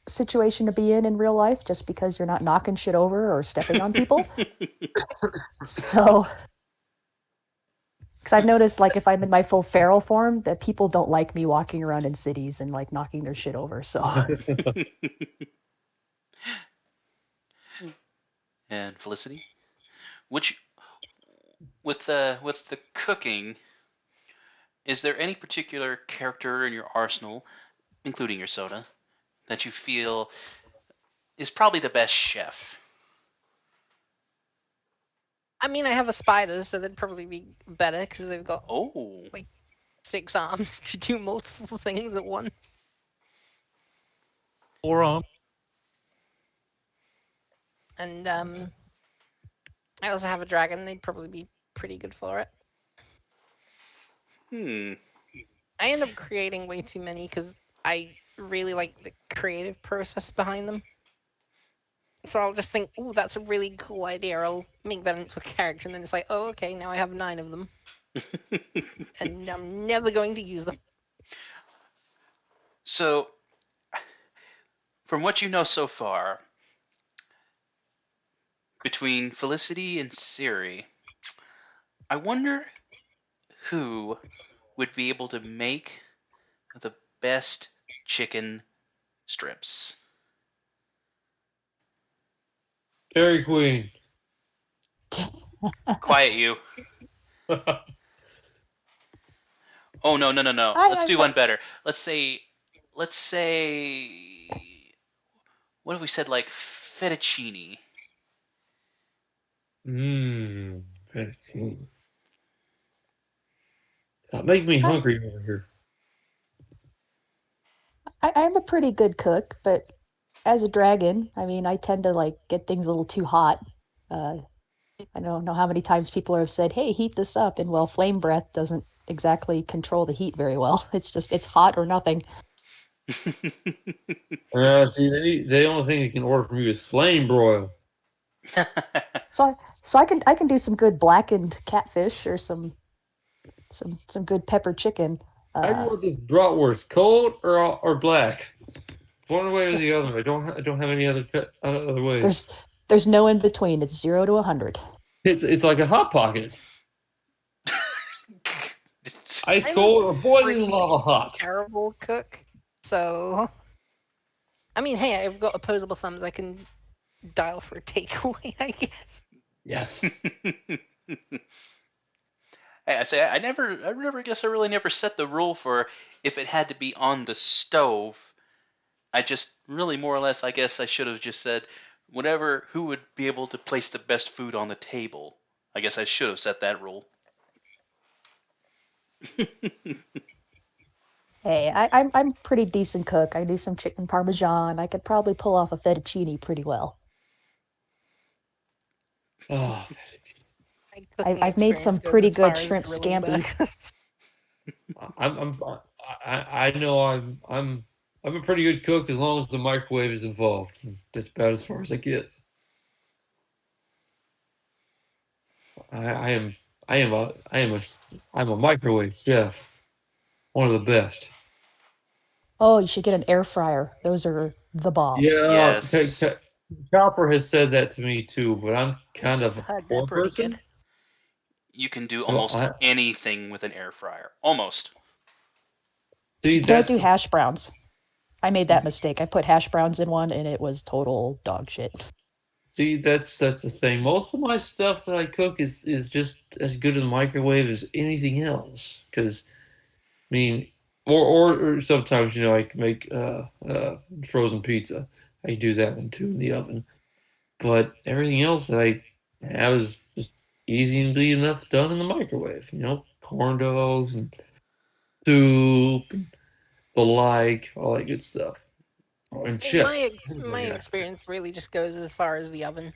situation to be in real life, just because you're not knocking shit over or stepping on people. So, because I've noticed, like, if I'm in my full feral form, that people don't like me walking around in cities and like knocking their shit over. So, And Felicity, which with the cooking, is there any particular character in your arsenal, including your soda, that you feel is probably the best chef? I mean, I have a spider, so they'd probably be better because they've got Oh, 6 arms to do multiple things at once. Or And I also have a dragon. They'd probably be pretty good for it. hmm. I end up creating way too many because I really like the creative process behind them. So I'll just think, "Ooh, that's a really cool idea. I'll make that into a character," and then it's like, "Oh, okay, now I have 9 of them, and I'm never going to use them." So, from what you know so far, between Felicity and Siri, I wonder who would be able to make the best chicken strips. Dairy Queen. Quiet you. Oh no. Let's do one better. Let's say what if we said like fettuccine? Fettuccine. Make me hungry over here. I'm a pretty good cook, but as a dragon, I mean, I tend to like get things a little too hot. I don't know how many times people have said, "Hey, heat this up," and well, flame breath doesn't exactly control the heat very well. It's hot or nothing. See, the only thing they can order from you is flame broil. So I can do some good blackened catfish or some good pepper chicken. How do you want this bratwurst, cold or black? One way or the other. I don't have any other ways. There's no in between. It's 0 to 100. It's like a hot pocket. Ice I'm cold or boiling pretty lava hot. Terrible cook. So, I mean, hey, I've got opposable thumbs. I can dial for a takeaway, I guess. Yes. I say I really never set the rule for if it had to be on the stove. I just really more or less, I guess I should have just said who would be able to place the best food on the table. I guess I should have set that rule. Hey, I'm pretty decent cook. I do some chicken parmesan. I could probably pull off a fettuccine pretty well. Oh, I've made some pretty good shrimp scampi. I know I'm a pretty good cook as long as the microwave is involved. That's about as far as I get. I'm a microwave chef. One of the best. Oh, you should get an air fryer. Those are the bomb. Yeah, Yes. Chopper has said that to me too, but I'm kind of a Heard poor that pretty person. good. You can do Well, almost anything with an air fryer. Almost. See, Can't do hash browns. I made that mistake. I put hash browns in one, and it was total dog shit. See, that's the thing. Most of my stuff that I cook is just as good in the microwave as anything else. Because, I mean, or sometimes I can make frozen pizza. I do that one too in the oven. But everything else that I have is just easy enough done in the microwave. Corn dogs and soup and the like, all that good stuff. Oh, and chips. My experience really just goes as far as the oven.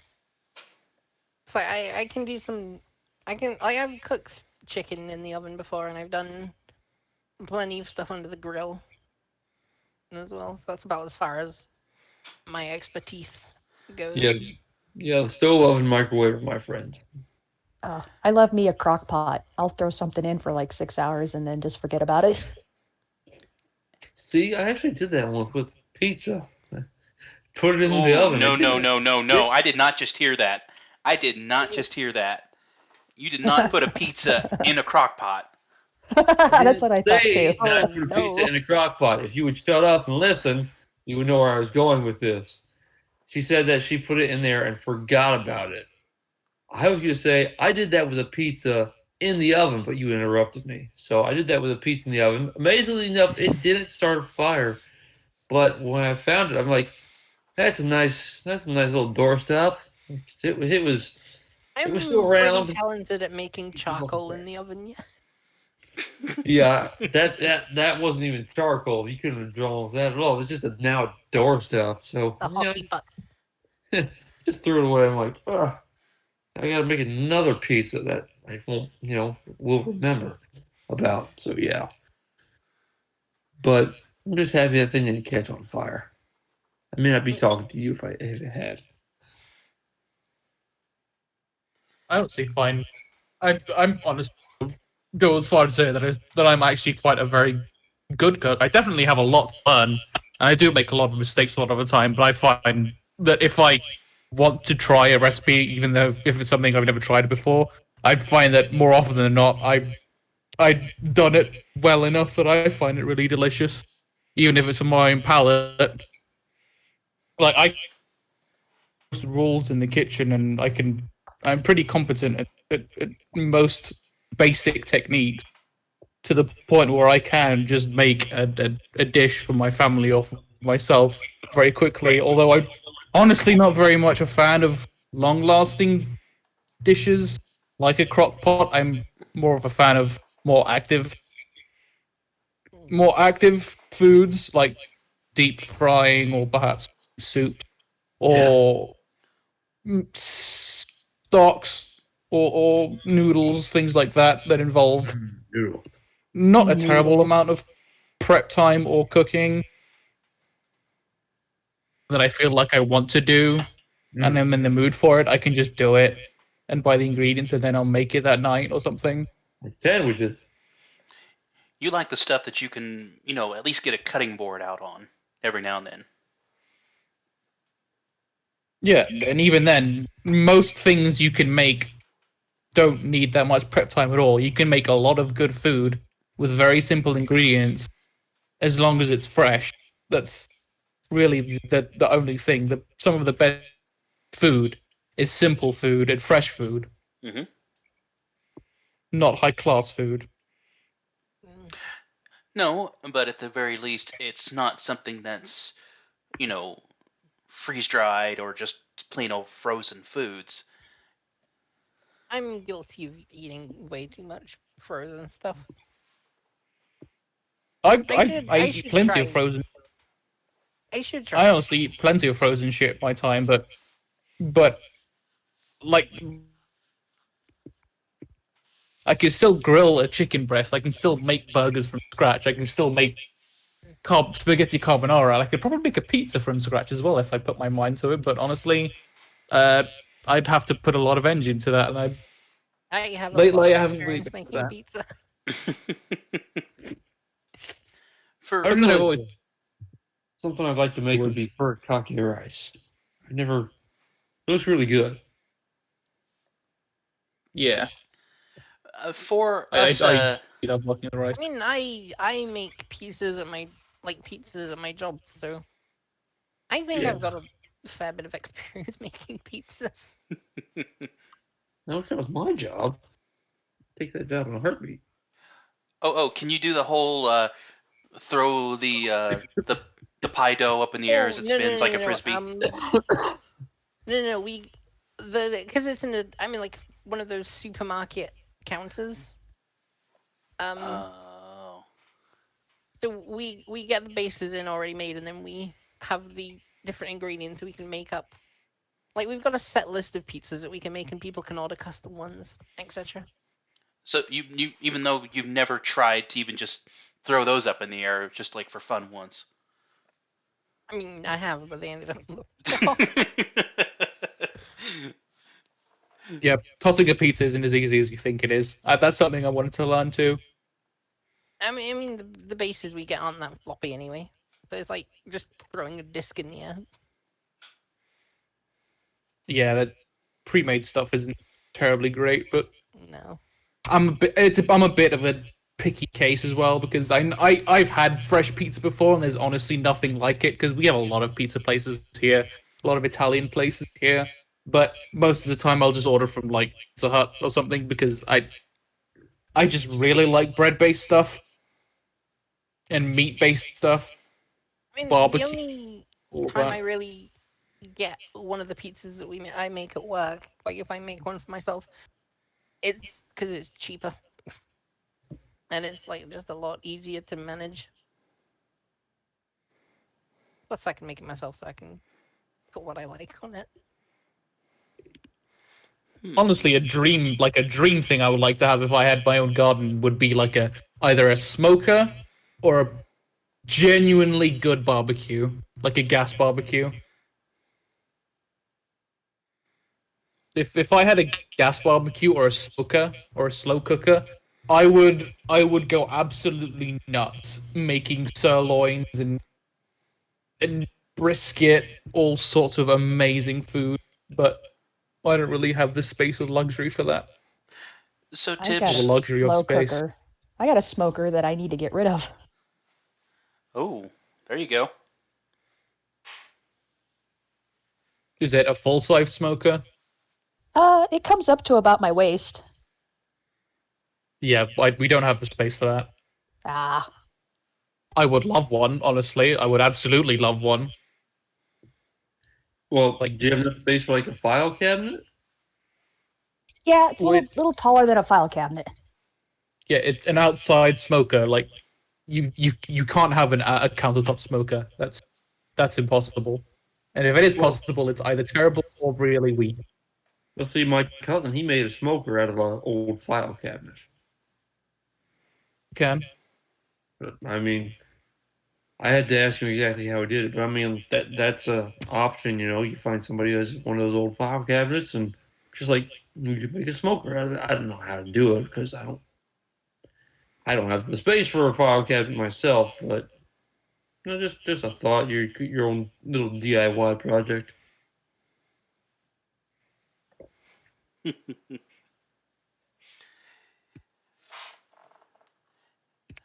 It's like I can do some. I've cooked chicken in the oven before, and I've done plenty of stuff under the grill as well. So that's about as far as my expertise goes. Yeah, the stove, oven, microwave are my friends. I love me a crock pot. I'll throw something in for like 6 hours and then just forget about it. See, I actually did that one with pizza. Put it in the oven. No. I did not just hear that. You did not put a pizza in a crock pot. That's what I thought too. Not put a pizza in a crock pot. If you would shut up and listen, you would know where I was going with this. She said that she put it in there and forgot about it. I was going to say, I did that with a pizza in the oven, but you interrupted me. So I did that with a pizza in the oven. Amazingly enough, it didn't start a fire. But when I found it, I'm like, that's a nice little doorstop. It was still around. Pretty talented at making charcoal in the oven. Yeah, that wasn't even charcoal. You couldn't have drawn with that at all. It was just a doorstop. So A hoppy puck. just threw it away. I'm like, I gotta make another pizza that I won't, will remember about. So yeah. But I'm just happy that thing didn't catch on fire. I may not be talking to you if it had. I don't see fine. I'm honest. Go as far to say that I'm actually quite a very good cook. I definitely have a lot to learn. And I do make a lot of mistakes a lot of the time, but I find that if I want to try a recipe, even though if it's something I've never tried before, I'd find that more often than not, I've done it well enough that I find it really delicious, even if it's on my own palate. Like I rules in the kitchen, and I'm pretty competent at most basic techniques to the point where I can just make a dish for my family or for myself very quickly. Although I'm honestly not very much a fan of long-lasting dishes like a crock pot. I'm more of a fan of more active foods like deep frying or perhaps soup or stocks or noodles, things like that that involve Noodle. not a terrible Noodles. amount of prep time or cooking that I feel like I want to do and I'm in the mood for it. I can just do it and buy the ingredients and then I'll make it that night or something. Sandwiches. You like the stuff that you can, at least get a cutting board out on every now and then. Yeah, and even then, most things you can make don't need that much prep time at all. You can make a lot of good food with very simple ingredients as long as it's fresh. That's really the only thing. Some of the best food is simple food and fresh food, Mhm. not high class food. No, but at the very least, it's not something that's, freeze dried or just plain old frozen foods. I'm guilty of eating way too much frozen stuff. I I eat should plenty try. of frozen. I should I try. honestly eat plenty of frozen shit my time, but like I can still grill a chicken breast. I can still make burgers from scratch. I can still make spaghetti carbonara. I could probably make a pizza from scratch as well if I put my mind to it. But honestly, I'd have to put a lot of energy into that, and I have a lately lot I of haven't really experience been making to that. pizza. For I I'd mean, I've like always something I'd like to make would be furikake rice. I never. It looks really good. yeah. for I us, love looking at the rice. I mean, I make pizzas at my job, so I think Yeah. I've got a fair bit of experience making pizzas. Now, if that was my job, take that job in a heartbeat. can you do the whole throw the pie dough up in the air as it spins like a frisbee? No, because it's like one of those supermarket counters. Oh. So we get the bases in already made, and then we have the different ingredients we can make up. Like we've got a set list of pizzas that we can make, and people can order custom ones, etc. So you even though you've never tried to even just throw those up in the air, just like for fun once. I mean, I have, but they ended up. Yeah, tossing a pizza isn't as easy as you think it is. That's something I wanted to learn too. I mean, the bases we get aren't that floppy anyway. So it's like just throwing a disc in the air. Yeah, that pre-made stuff isn't terribly great, but No. I'm a bit of a picky case as well because I've had fresh pizza before and there's honestly nothing like it because we have a lot of pizza places here, a lot of Italian places here, but most of the time I'll just order from like Pizza Hut or something because I just really like bread-based stuff and meat-based stuff. I mean, Barbecue, the only all time that. I really get one of the pizzas that I make at work, like if I make one for myself, it's because it's cheaper. And it's like just a lot easier to manage. Plus, I can make it myself, so I can put what I like on it. Honestly, a dream thing I would like to have if I had my own garden would be like either a smoker or a genuinely good barbecue, like a gas barbecue. If I had a gas barbecue or a smoker or a slow cooker, I would go absolutely nuts making sirloins and and brisket, all sorts of amazing food, but I don't really have the space or luxury for that. So I've got The a tips. luxury of slow space. cooker. I got a smoker that I need to get rid of. Oh, there you go. Is it a full-size smoker? It comes up to about my waist. Yeah, we don't have the space for that. Ah, I would love one, honestly. I would absolutely love one. Well, Like- do you have enough space for like a file cabinet? yeah, it's a Wait. little taller than a file cabinet. Yeah, it's an outside smoker. Like you can't have a countertop smoker. That's impossible. And if it is Well- possible, it's either terrible or really weak. Let's see, my cousin, he made a smoker out of an old file cabinet. You can. But, I mean, I had to ask him exactly how he did it, but I mean, that's a option, you know. You find somebody who has one of those old file cabinets and just like you could make a smoker out of it. I don't know how to do it because I don't have the space for a file cabinet myself, but you know, just a thought, your own little DIY project.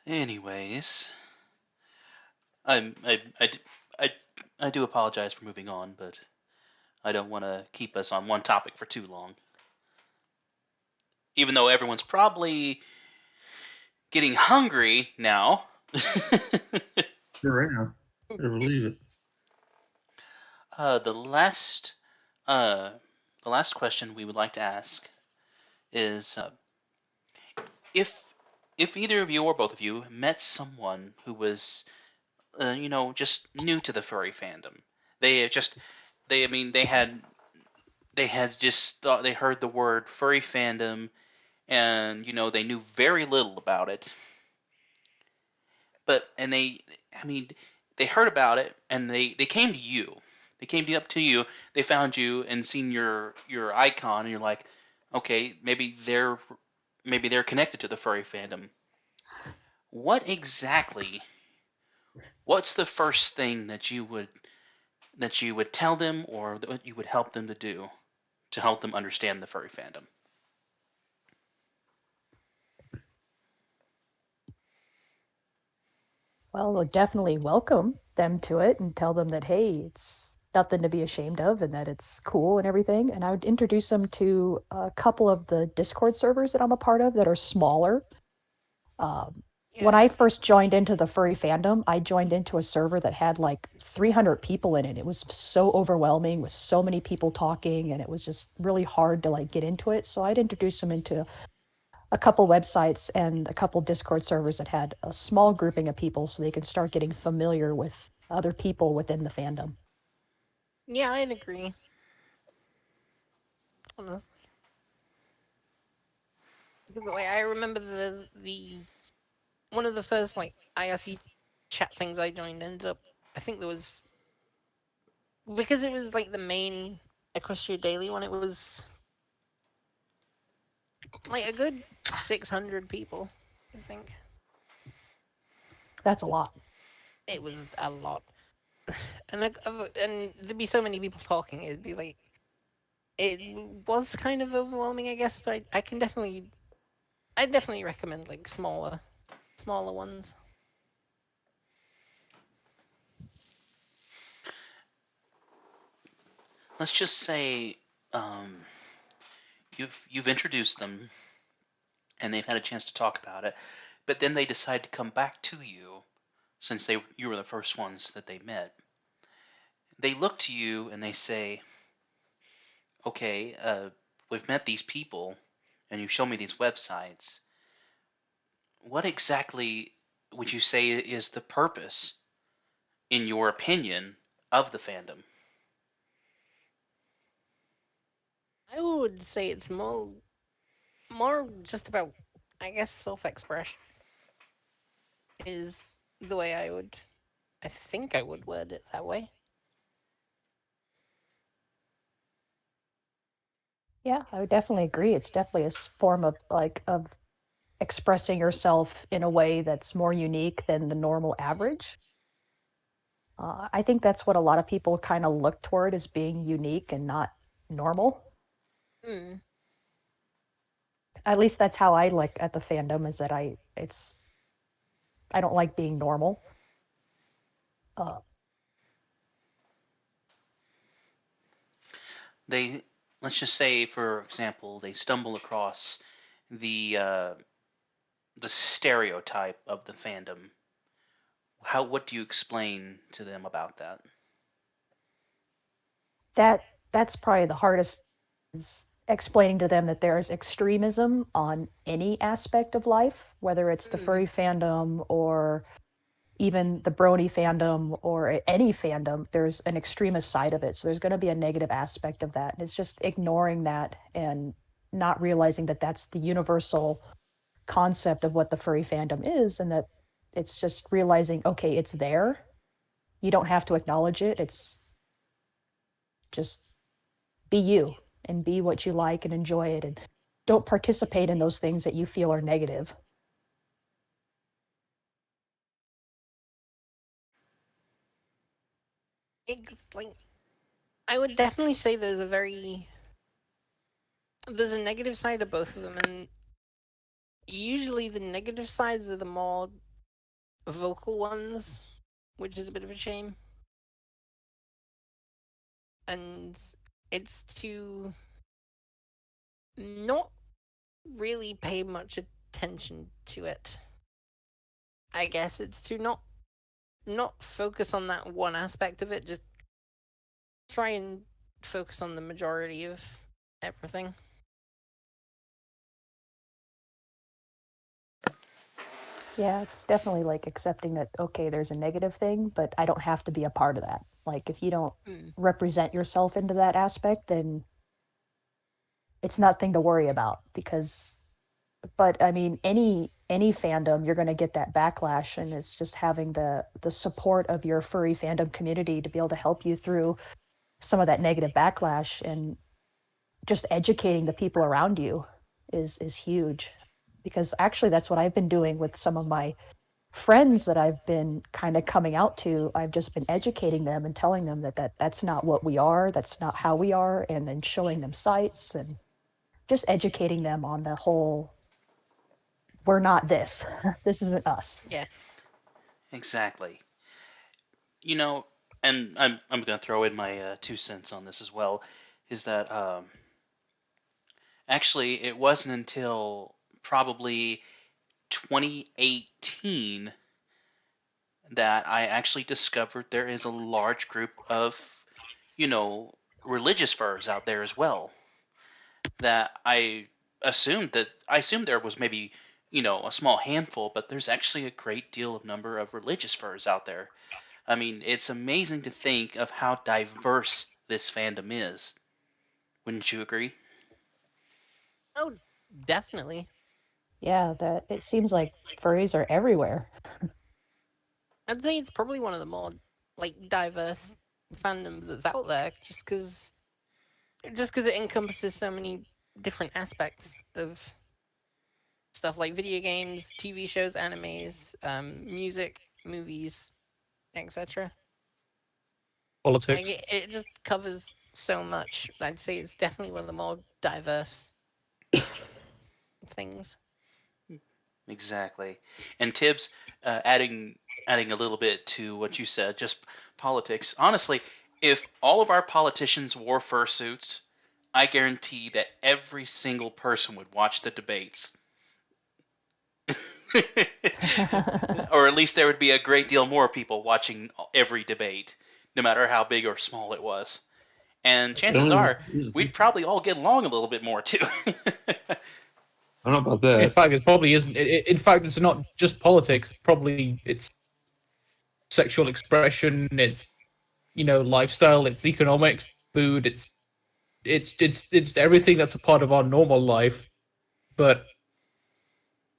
Anyways, I do apologize for moving on, but I don't want to keep us on one topic for too long. Even though everyone's probably getting hungry now. Sure am. Better believe it. The last question we would like to ask is if either of you or both of you met someone who was just new to the furry fandom. They had just thought they heard the word furry fandom and they knew very little about it. They heard about it and they came to you. They came up to you. They found you and seen your icon and you're like, okay, maybe they're connected to the furry fandom. What's the first thing that you would tell them or that you would help them to do to help them understand the furry fandom? Well, we'll definitely welcome them to it and tell them that, hey, it's nothing to be ashamed of and that it's cool and everything. And I would introduce them to a couple of the Discord servers that I'm a part of that are smaller. When I first joined into the furry fandom, I joined into a server that had like 300 people in it. It was so overwhelming with so many people talking, and it was just really hard to like get into it. So I'd introduce them into a couple websites and a couple Discord servers that had a small grouping of people so they could start getting familiar with other people within the fandom. Yeah, I'd agree. Honestly. Because like, I remember the one of the first like IRC chat things I joined ended up, I think there was, because it was like the main Equestria Daily one, it was like a good 600 people, I think. That's a lot. It was a lot. And there'd be so many people talking, it'd be like, it was kind of overwhelming, I guess, but I definitely recommend like smaller ones. Let's just say you've introduced them and they've had a chance to talk about it, but then they decide to come back to you since you were the first ones that they met. They look to you and they say, okay, we've met these people and you show me these websites. What exactly would you say is the purpose, in your opinion, of the fandom? I would say it's more just about, I guess, self-expression is the way I think I would word it that way. Yeah, I would definitely agree. It's definitely a form of expressing yourself in a way that's more unique than the normal average. I think that's what a lot of people kind of look toward as being unique and not normal. Mm. At least that's how I look at the fandom, is that I don't like being normal. They, let's just say, for example, they stumble across the stereotype of the fandom. What do you explain to them about that? That's probably the hardest, is explaining to them that there is extremism on any aspect of life, whether it's the furry fandom or even the brony fandom or any fandom. There's an extremist side of it, so there's going to be a negative aspect of that, and it's just ignoring that and not realizing that that's the universal concept of what the furry fandom is, and that it's just realizing, okay, it's there, you don't have to acknowledge it, it's just be you and be what you like and enjoy it, and don't participate in those things that you feel are negative. It's like, I would definitely say there's a negative side to both of them, and usually the negative sides are the more vocal ones, which is a bit of a shame. And it's to not really pay much attention to it. I guess it's to not focus on that one aspect of it, just try and focus on the majority of everything. Yeah, it's definitely like accepting that, okay, there's a negative thing, but I don't have to be a part of that. Like, if you don't represent yourself into that aspect, then it's nothing to worry about. But I mean, any fandom, you're going to get that backlash, and it's just having the support of your furry fandom community to be able to help you through some of that negative backlash, and just educating the people around you is huge. Because actually, that's what I've been doing with some of my friends that I've been kind of coming out to. I've just been educating them and telling them that that's not what we are, that's not how we are, and then showing them sites and just educating them on the whole, we're not this. This isn't us. Yeah. Exactly. You know, and I'm going to throw in my 2 cents on this as well, is that actually it wasn't until probably 2018 that I actually discovered there is a large group of, religious furs out there as well. That I assumed there was maybe, a small handful, but there's actually a great deal of number of religious furs out there. I mean, it's amazing to think of how diverse this fandom is. Wouldn't you agree? Oh, definitely. Yeah, that it seems like furries are everywhere. I'd say it's probably one of the more diverse fandoms that's out there, just because it encompasses so many different aspects of stuff like video games, TV shows, animes, music, movies, etc. Politics. It just covers so much. I'd say it's definitely one of the more diverse things. Exactly. And Tibbs, adding a little bit to what you said, just politics. Honestly, if all of our politicians wore fursuits, I guarantee that every single person would watch the debates. Or at least there would be a great deal more people watching every debate, no matter how big or small it was. And chances are, we'd probably all get along a little bit more too. I don't know about that. In fact, it probably isn't. In fact, it's not just politics. Probably it's sexual expression. It's lifestyle. It's economics, food. It's everything that's a part of our normal life, but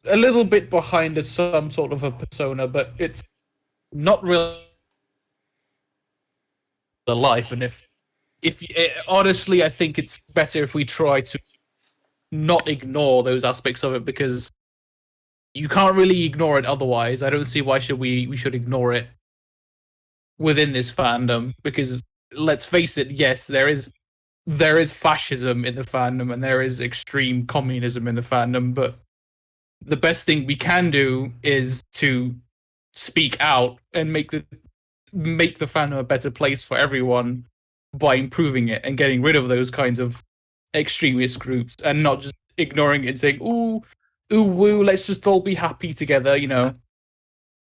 a little bit behind as some sort of a persona. But it's not really the life. And honestly, I think it's better if we try to not ignore those aspects of it, because you can't really ignore it otherwise. I don't see why we should ignore it within this fandom, because let's face it, yes, there is fascism in the fandom and there is extreme communism in the fandom, but the best thing we can do is to speak out and make the fandom a better place for everyone by improving it and getting rid of those kinds of extremist groups, and not just ignoring it and saying, ooh woo, let's just all be happy together, you know.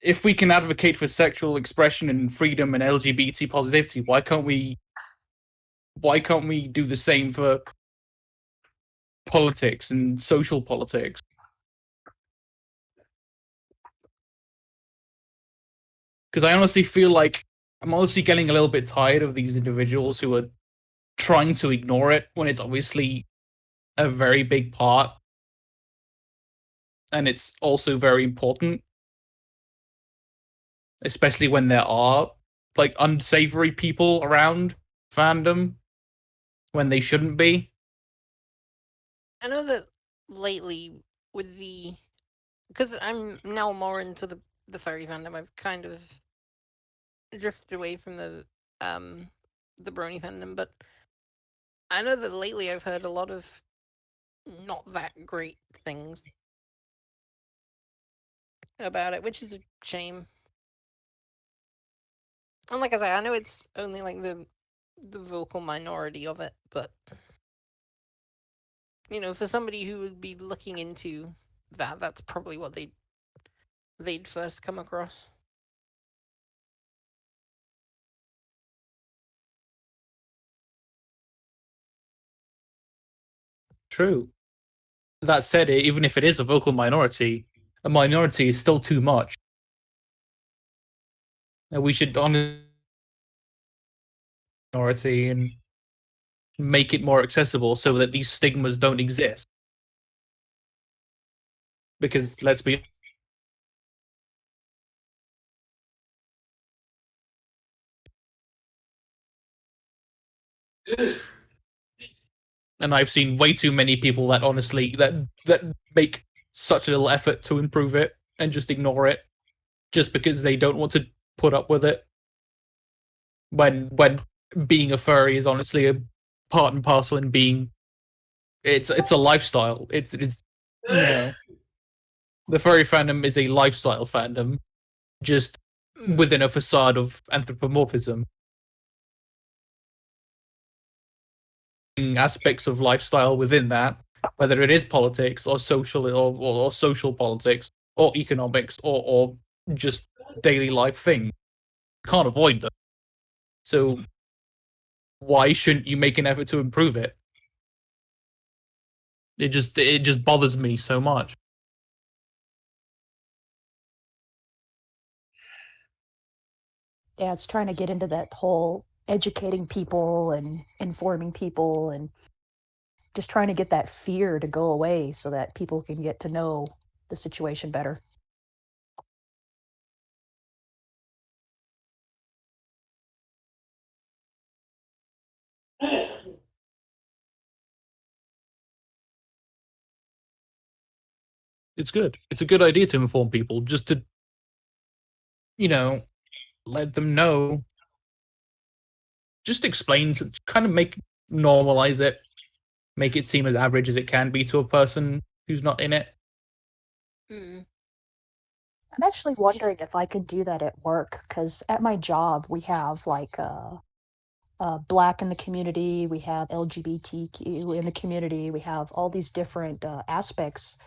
If we can advocate for sexual expression and freedom and LGBT positivity, why can't we do the same for politics and social politics? Because I honestly feel like I'm honestly getting a little bit tired of these individuals who are trying to ignore it when it's obviously a very big part, and it's also very important, especially when there are like unsavory people around fandom when they shouldn't be. I know that lately with because I'm now more into the furry fandom, I've kind of drifted away from the brony fandom, but I know that lately I've heard a lot of not that great things about it, which is a shame. And like I say, I know it's only like the vocal minority of it, but you know, for somebody who would be looking into that, that's probably what they'd first come across. True. That said, even if it is a vocal minority, a minority is still too much. And we should honor minority and make it more accessible so that these stigmas don't exist. Because let's be and I've seen way too many people that honestly that make such little effort to improve it and just ignore it just because they don't want to put up with it. When being a furry is honestly a part and parcel in being it's a lifestyle. It's you know, the furry fandom is a lifestyle fandom, just within a facade of anthropomorphism. Aspects of lifestyle within that, whether it is politics or social or social politics or economics or just daily life thing, you can't avoid them. So why shouldn't you make an effort to improve it? It just bothers me so much. Yeah, it's trying to get into that whole educating people and informing people and just trying to get that fear to go away so that people can get to know the situation better. It's good. It's a good idea to inform people, just to, you know, let them know. Just explain, to kind of normalize it, make it seem as average as it can be to a person who's not in it. Mm. I'm actually wondering if I could do that at work because at my job we have like Black in the community, we have LGBTQ in the community, we have all these different aspects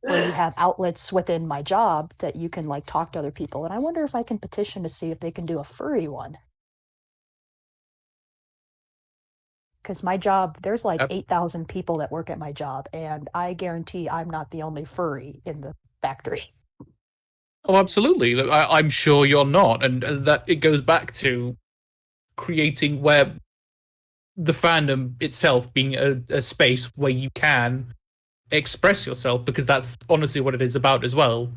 where you have outlets within my job that you can like talk to other people. And I wonder if I can petition to see if they can do a furry one. Because my job, there's like Yep. 8,000 people that work at my job, and I guarantee I'm not the only furry in the factory. Oh, absolutely. I'm sure you're not, and that it goes back to creating where the fandom itself being a space where you can express yourself, because that's honestly what it is about as well.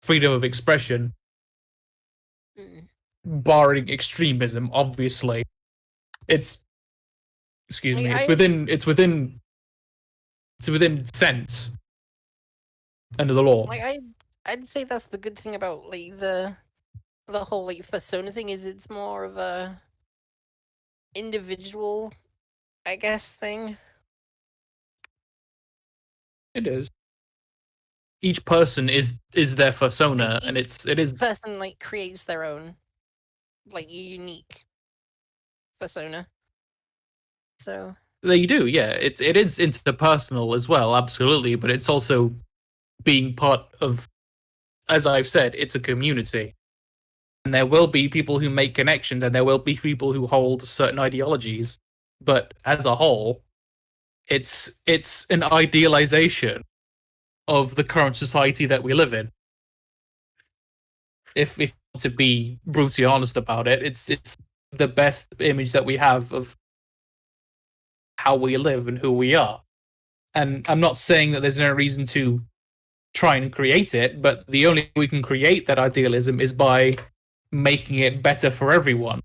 Freedom of expression, Mm. barring extremism, obviously. It's excuse me. I It's within sense under the law. I'd say that's the good thing about like the whole like persona thing is it's more of a individual, I guess, thing. It is. Each person is their persona, and it is. Person like creates their own like unique persona. So They do, yeah. It is interpersonal as well, absolutely. But it's also being part of, as I've said, it's a community, and there will be people who make connections, and there will be people who hold certain ideologies. But as a whole, it's an idealization of the current society that we live in. If to be brutally honest about it, it's the best image that we have of how we live and who we are. And I'm not saying that there's no reason to try and create it, but the only way we can create that idealism is by making it better for everyone.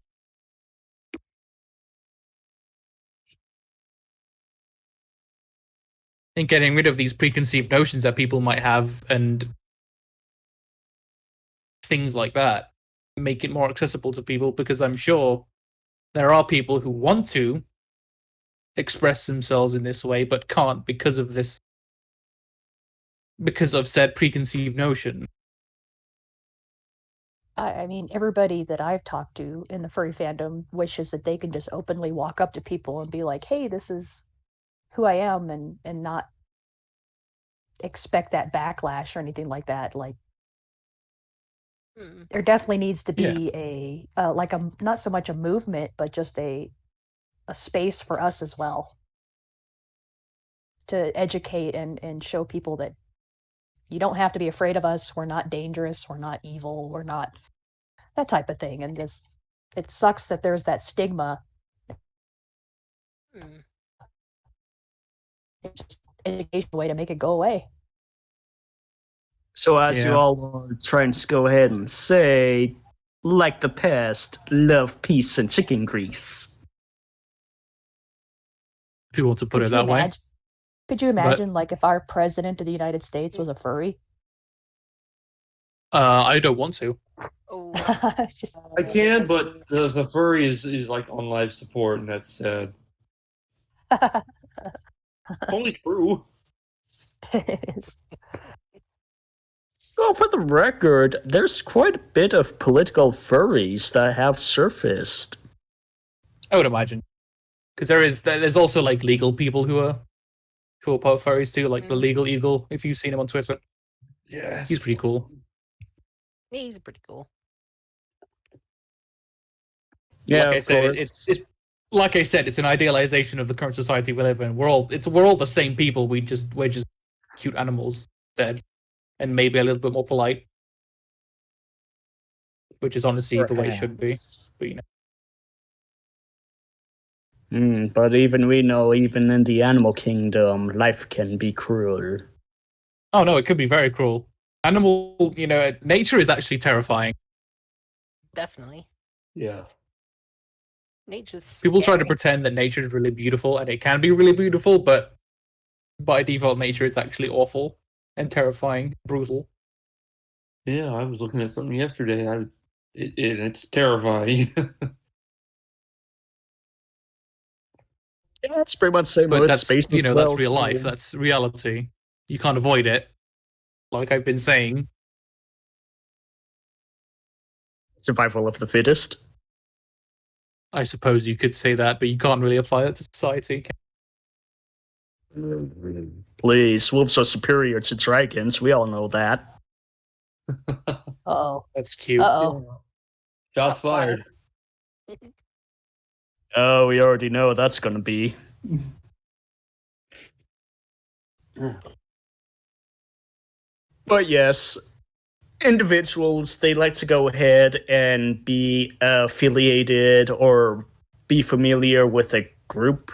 And getting rid of these preconceived notions that people might have and things like that. Make it more accessible to people, because I'm sure there are people who want to express themselves in this way but can't because of said preconceived notion. I mean, everybody that I've talked to in the furry fandom wishes that they can just openly walk up to people and be like, "Hey, this is who I am," and not expect that backlash or anything like that. Like, there definitely needs to be a like a not so much a movement, but just a space for us as well to educate and show people that you don't have to be afraid of us. We're not dangerous. We're not evil. We're not that type of thing. And this, it sucks that there's that stigma. It's just an educational way to make it go away. So as you Yeah. all are trying to go ahead and say, like the past, love, peace, and chicken grease. If you want to put it Could you that way. imagine? Could you imagine, like, if our president of the United States was a furry? I don't want to. oh, Just I can, but the furry is like on life support, and that's sad. Only true. it is. Well, for the record, there's quite a bit of political furries that have surfaced. I would imagine, because there's also like legal people who are part furries too, like the Legal Eagle. If you've seen him on Twitter, Yes, he's pretty cool. he's pretty cool. Yeah, Like I of said, course. it's like I said, it's an idealization of the current society we live in. We're all the same people. We're just cute animals instead, and maybe a little bit more polite, which is honestly the way it should be. But you know, But even we know, even in the animal kingdom, life can be cruel. oh no, it could be very cruel. Nature is actually terrifying. Definitely. yeah. Nature's People try to scary. pretend that nature is really beautiful, and it can be really beautiful, but by default, nature is actually awful and terrifying, brutal. Yeah, I was looking at something yesterday. It's terrifying. Yeah, that's pretty much the same But with that's space as that's well, real too. life. That's reality. You can't avoid it. Like I've been saying, Survival of the fittest. I suppose you could say that, but you can't really apply that to society. Please, wolves are superior to dragons. We all know that. Uh-oh. That's cute. Uh-oh. Shots fired. Oh, we already know that's going to be. But yes, individuals, they like to go ahead and be affiliated or be familiar with a group.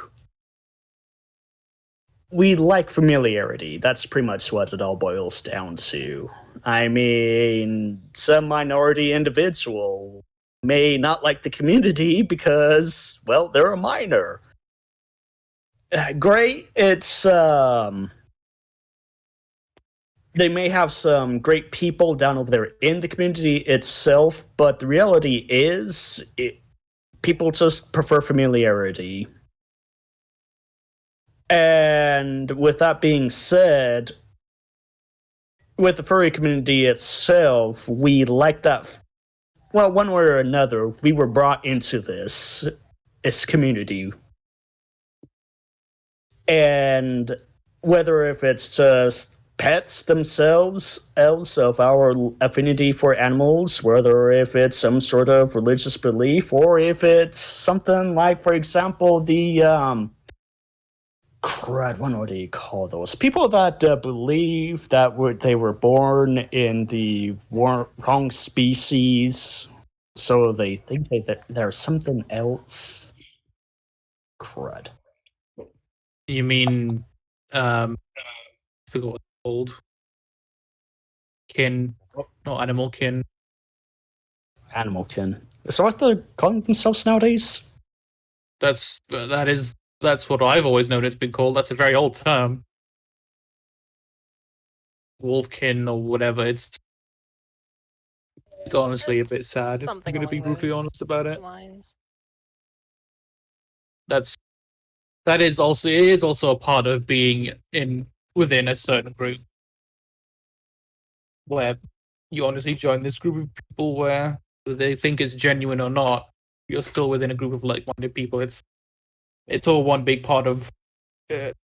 We like familiarity. That's pretty much what it all boils down to. I mean, some minority individual may not like the community because, well, they're a minor. Great, it's they may have some great people down over there in the community itself, but the reality is people just prefer familiarity. And with that being said, with the furry community itself, we like that. Well, one way or another, we were brought into this community, and whether if it's just pets themselves, else of our affinity for animals, whether if it's some sort of religious belief, or if it's something like, for example, the crud, what do you call those people that believe that they were born in the wrong species, so they think that there's something else. Crud. You mean, I forgot what it's called. Kin, not animal kin. Animalkin. Is that what they're calling themselves nowadays? That's what I've always known it's been called. That's a very old term. Wolfkin or whatever. It's honestly a bit sad. If I'm Something going to be along brutally those honest about it. lines. It is also a part of being within a certain group where you honestly join this group of people where they think it's genuine or not, you're still within a group of like-minded people. It's all one big part of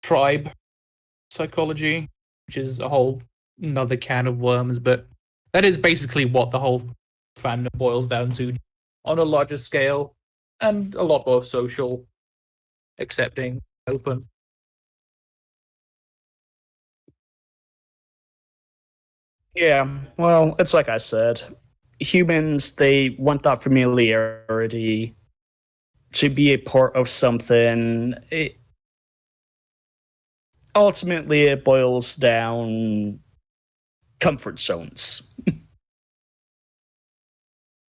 tribe psychology, which is a whole another can of worms, but that is basically what the whole fandom boils down to on a larger scale and a lot more social, accepting, open. Yeah, well, it's like I said. Humans, they want that familiarity to be a part of something. Ultimately, it boils down comfort zones.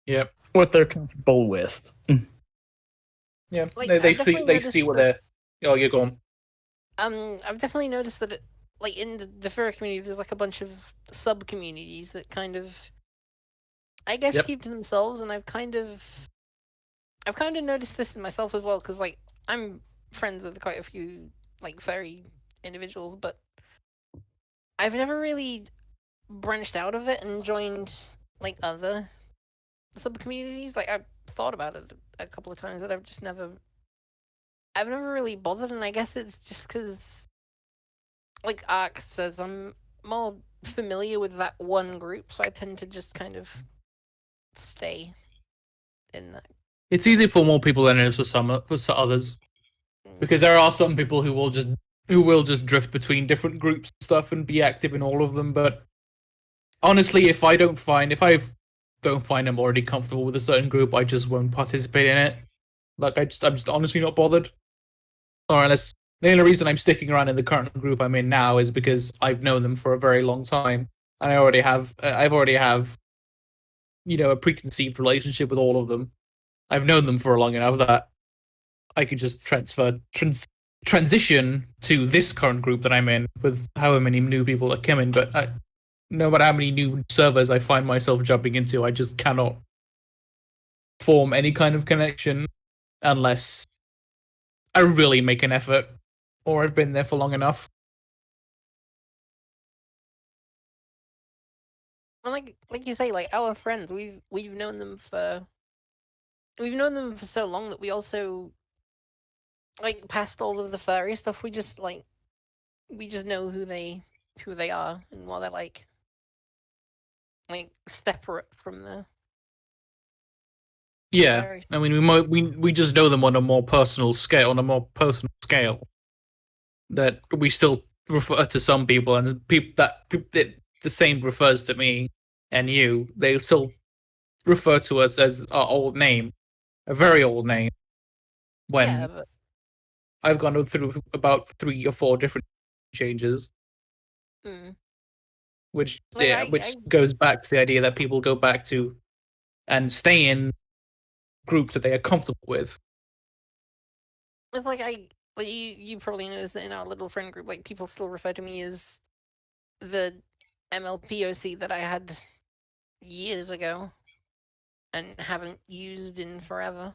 Yep. What they're comfortable with. Yeah. Like, They I've see definitely what noticed they're. Oh, you're going. I've definitely noticed that, like in the furry community, there's like a bunch of sub communities that kind of, I guess, Yep. keep to themselves, and I've kind of noticed this in myself as well, because like I'm friends with quite a few like furry individuals, but I've never really branched out of it and joined like other sub communities. Like I've thought about it a couple of times, but I've never really bothered, and I guess it's just because, like Ark says, I'm more familiar with that one group, so I tend to just kind of stay in that. It's easy for more people than it is for others, because there are some people who will just drift between different groups and stuff and be active in all of them. But honestly, if I don't find I'm already comfortable with a certain group, I just won't participate in it. Like I'm just honestly not bothered. Or unless the only reason I'm sticking around in the current group I'm in now is because I've known them for a very long time, and I've already have a preconceived relationship with all of them. I've known them for long enough that I could just transition to this current group that I'm in with however many new people that come in. But no matter how many new servers I find myself jumping into, I just cannot form any kind of connection unless I really make an effort or I've been there for long enough. Well, like you say, like our friends, we've known them for so long that we also, like, past all of the furry stuff, we just know who they are and what they're like separate from the Yeah, furry. I mean, we just know them on a more personal scale. That we still refer to some people, and people that the same refers to me and you. They still refer to us as our old name, a very old name. When Yeah, but I've gone through about 3 or 4 different changes, which like which goes back to the idea that people go back to and stay in groups that they are comfortable with. it's like you probably noticed that in our little friend group, like people still refer to me as the MLPOC that I had years ago and haven't used in forever.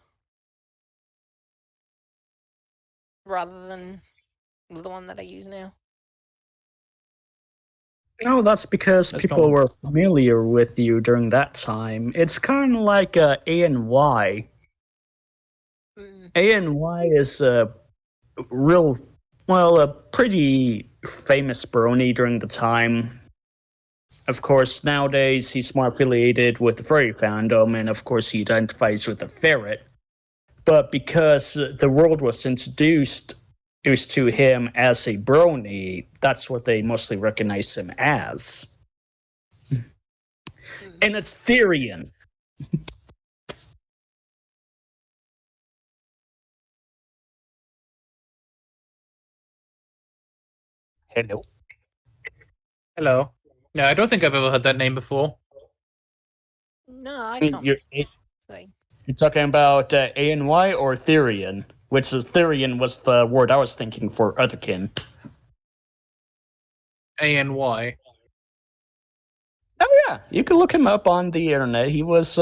Rather than the one that I use now. No, that's because That's people not- were familiar with you during that time. It's kind of like A&Y. Mm. A&Y is a real, well, a pretty famous brony during the time. Of course, nowadays he's more affiliated with the furry fandom, and of course he identifies with the ferret. But because the world was introduced to him as a brony, that's what they mostly recognize him as. And it's Therian. Hello. Hello. No, I don't think I've ever heard that name before. No, I can't You're, say. you're talking about A&Y or Therian? Which is Therian was the word I was thinking for Otherkin. ANY. Oh yeah, you can look him up on the internet. He was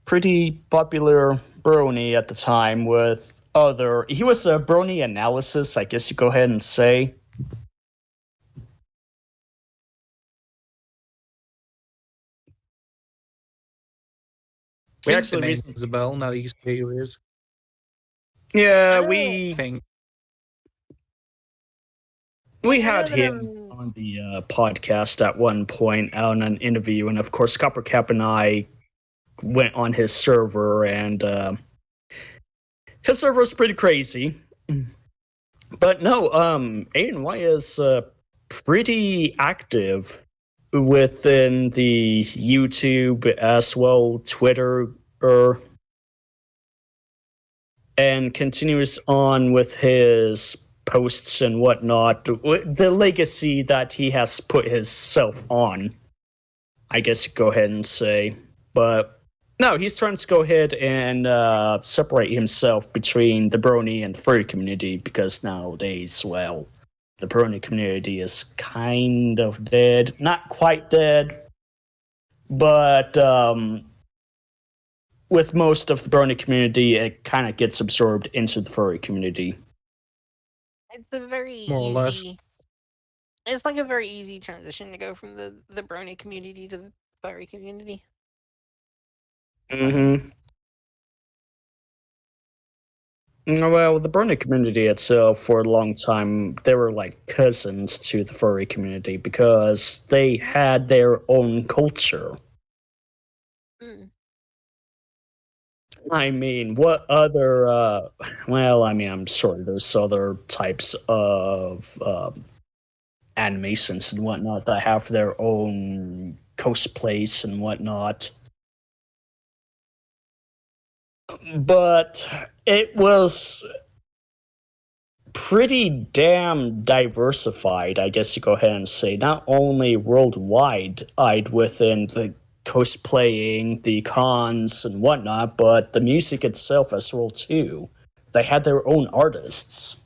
pretty popular brony at the time with other. He was a brony analysis, I guess you go ahead and say. We Think actually the name recently, rings a bell now that you say who it is. yeah, I we Think. we I know had that him I'm- on the podcast at one point on an interview, and of course, Copper Cap and I went on his server, and his server was pretty crazy. But no, A&Y is pretty active within the YouTube as well, Twitter, and continues on with his posts and whatnot. The legacy that he has put himself on, I guess you go ahead and say. But no, he's trying to go ahead and separate himself between the brony and the furry community because nowadays, well, the brony community is kind of dead. Not quite dead, but with most of the brony community, it kind of gets absorbed into the furry community. It's a very More or less. easy. It's like a very easy transition to go from the brony community to the furry community. Mm-hmm. Well, the brony community itself, for a long time, they were like cousins to the furry community because they had their own culture. Mm. I mean, what other? Well, I mean, I'm sure there's other types of animations and whatnot that have their own cosplays and whatnot. But it was pretty damn diversified, I guess you go ahead and say. Not only worldwide within the cosplaying, the cons and whatnot, but the music itself as well too. They had their own artists.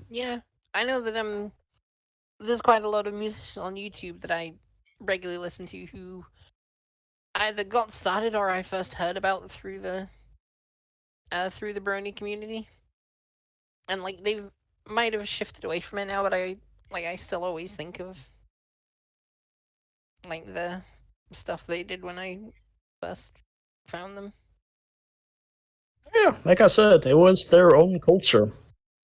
Yeah, I know that there's quite a lot of musicians on YouTube that I regularly listen to who either got started or I first heard about through the brony community, and like they might have shifted away from it now, but I still always think of like the stuff they did when I first found them. Yeah, like I said, it was their own culture.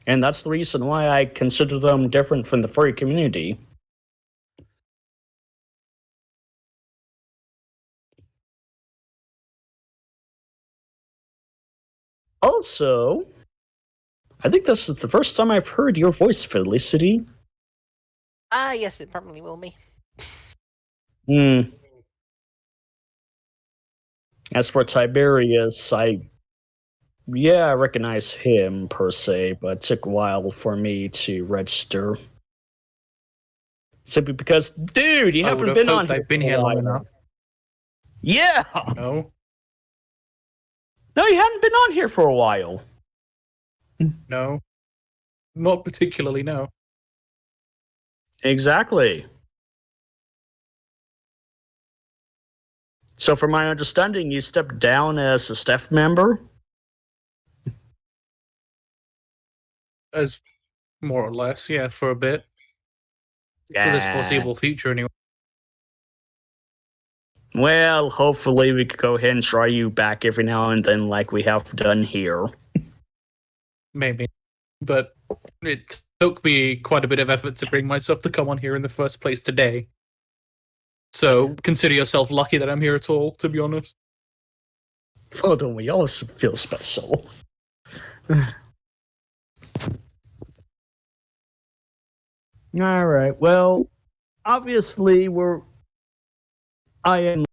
And that's the reason why I consider them different from the furry community. Also, I think this is the first time I've heard your voice, Felicity. Ah, yes, it probably will be. Hmm. As for Tiberius, I recognize him per se, but it took a while for me to register. Simply because, dude, you I would haven't have been on hoped here I've been for a here long while. enough. Yeah. No, No, you haven't been on here for a while. no, not particularly. No. Exactly. So, from my understanding, you stepped down as a staff member. As more or less, yeah, for a bit. For this foreseeable future, anyway. Well, hopefully we could go ahead and try you back every now and then, like we have done here. Maybe. But it took me quite a bit of effort to bring myself to come on here in the first place today. So consider yourself lucky that I'm here at all, to be honest. Well, don't we all feel special? All right. Well, obviously I am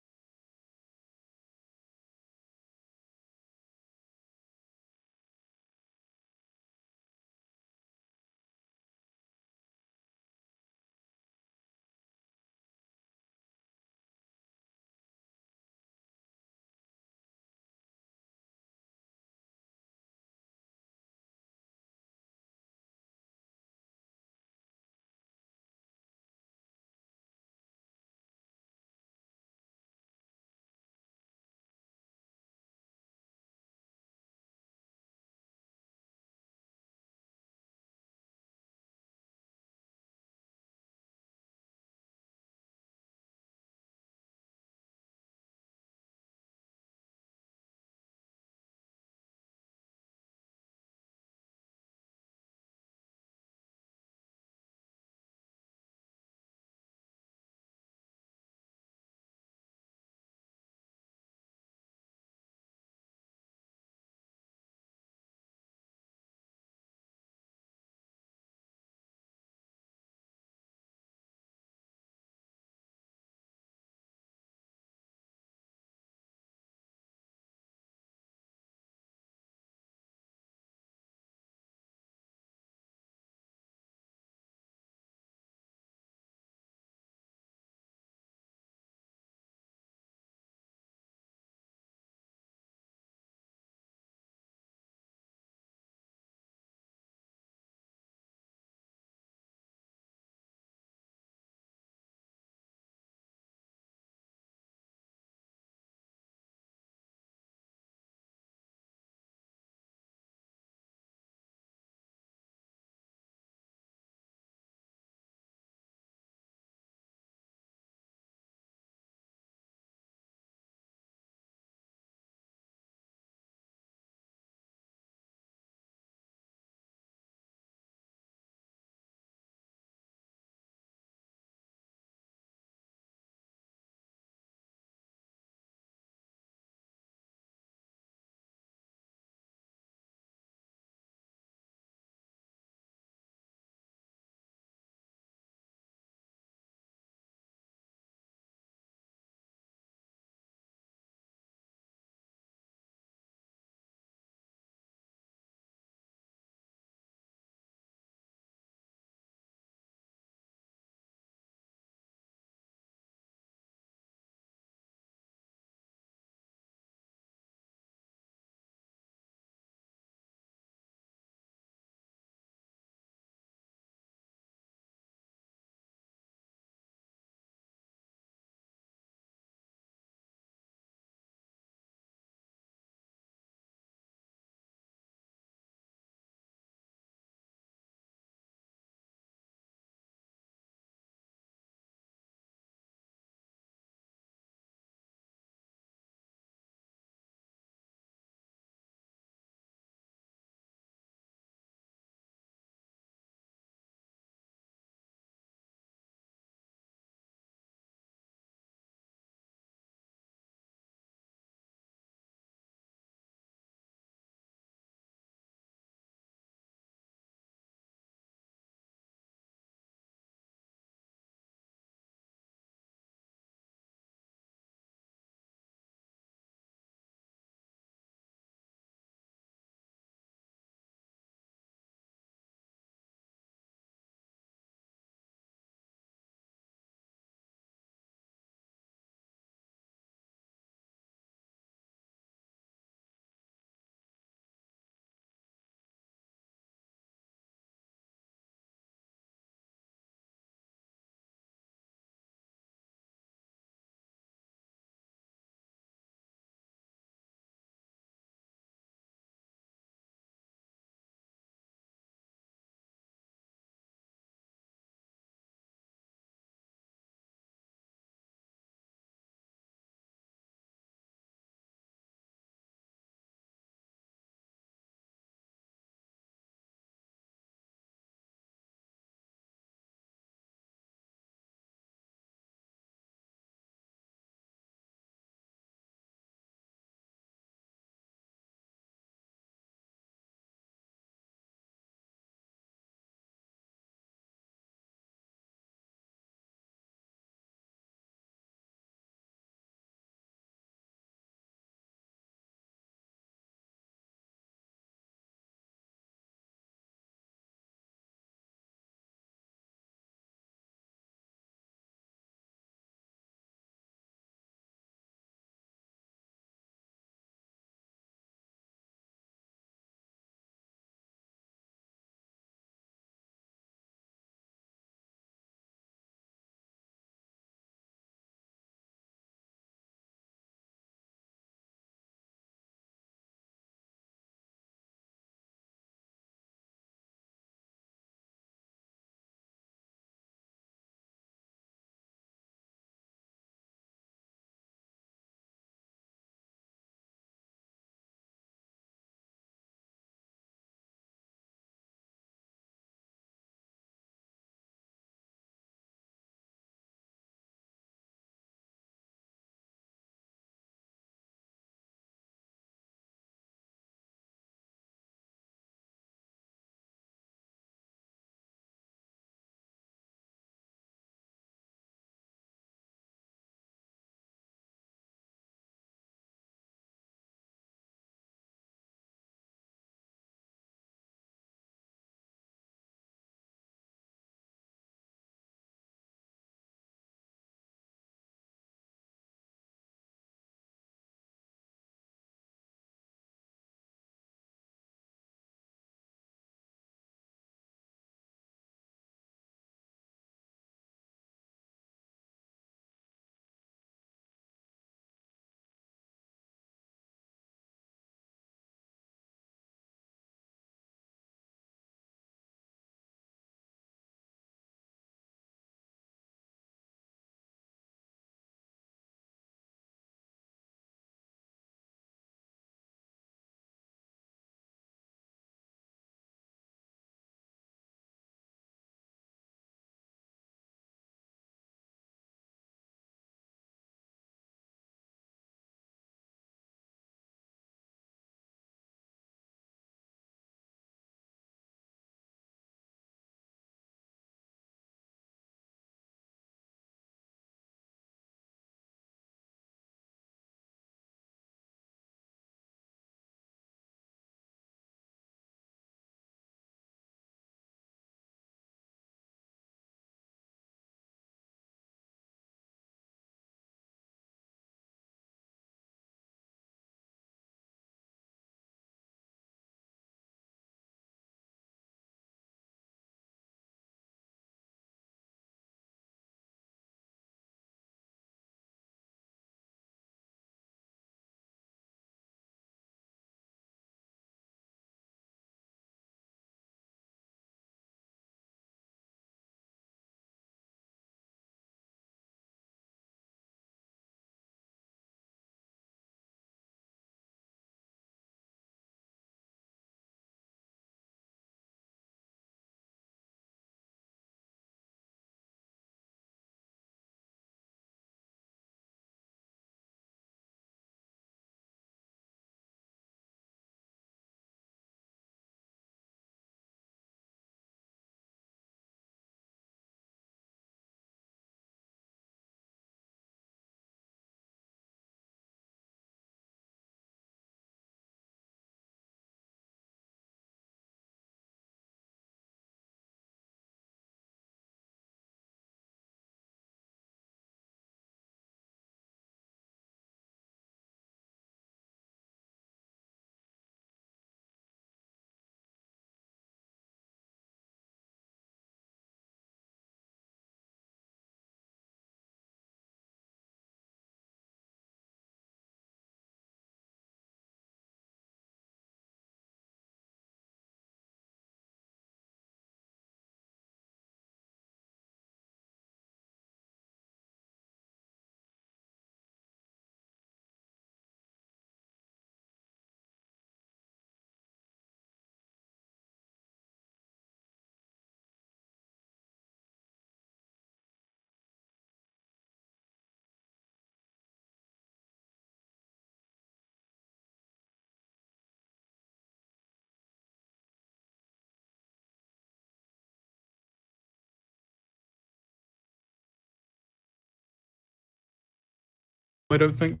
I don't think.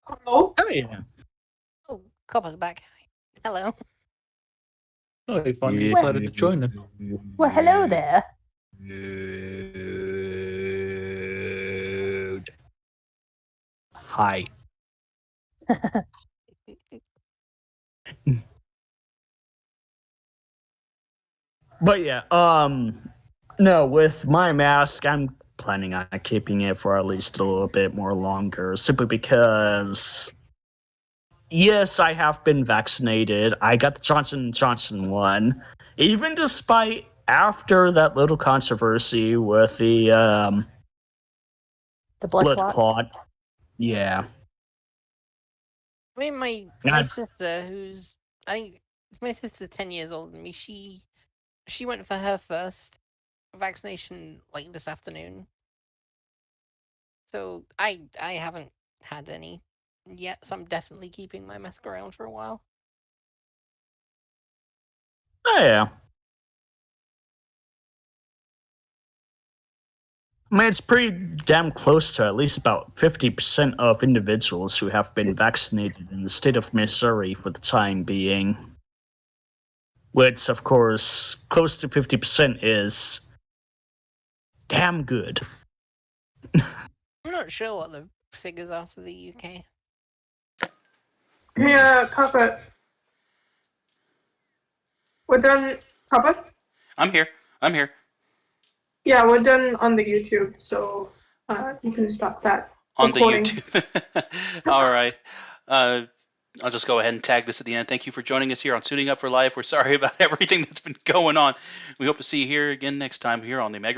Hello? Oh yeah. Oh, Copper's back. Hello. Oh, they finally Yeah. decided to join us. Well, hello there. Dude. Hi. But yeah, no, with my mask, I'm planning on keeping it for at least a little bit more longer, simply because, yes, I have been vaccinated. I got the Johnson & Johnson one, even despite after that little controversy with the The blood clots. clot. Yeah. I mean, my That's- sister, who's I think my sister's 10 years older than me. She went for her first vaccination like this afternoon. So I haven't had any yet, so I'm definitely keeping my mask around for a while. Oh, yeah. I mean, it's pretty damn close to at least about 50% of individuals who have been vaccinated in the state of Missouri for the time being. Which, of course, close to 50% is damn good. I'm not sure what the figures are for the UK. Hey, Papa. We're done. Papa? I'm here. I'm here. Yeah, we're done on the YouTube, so you can stop that On recording. the YouTube. All right. I'll just go ahead and tag this at the end. Thank you for joining us here on Suiting Up for Life. We're sorry about everything that's been going on. We hope to see you here again next time here on the Mega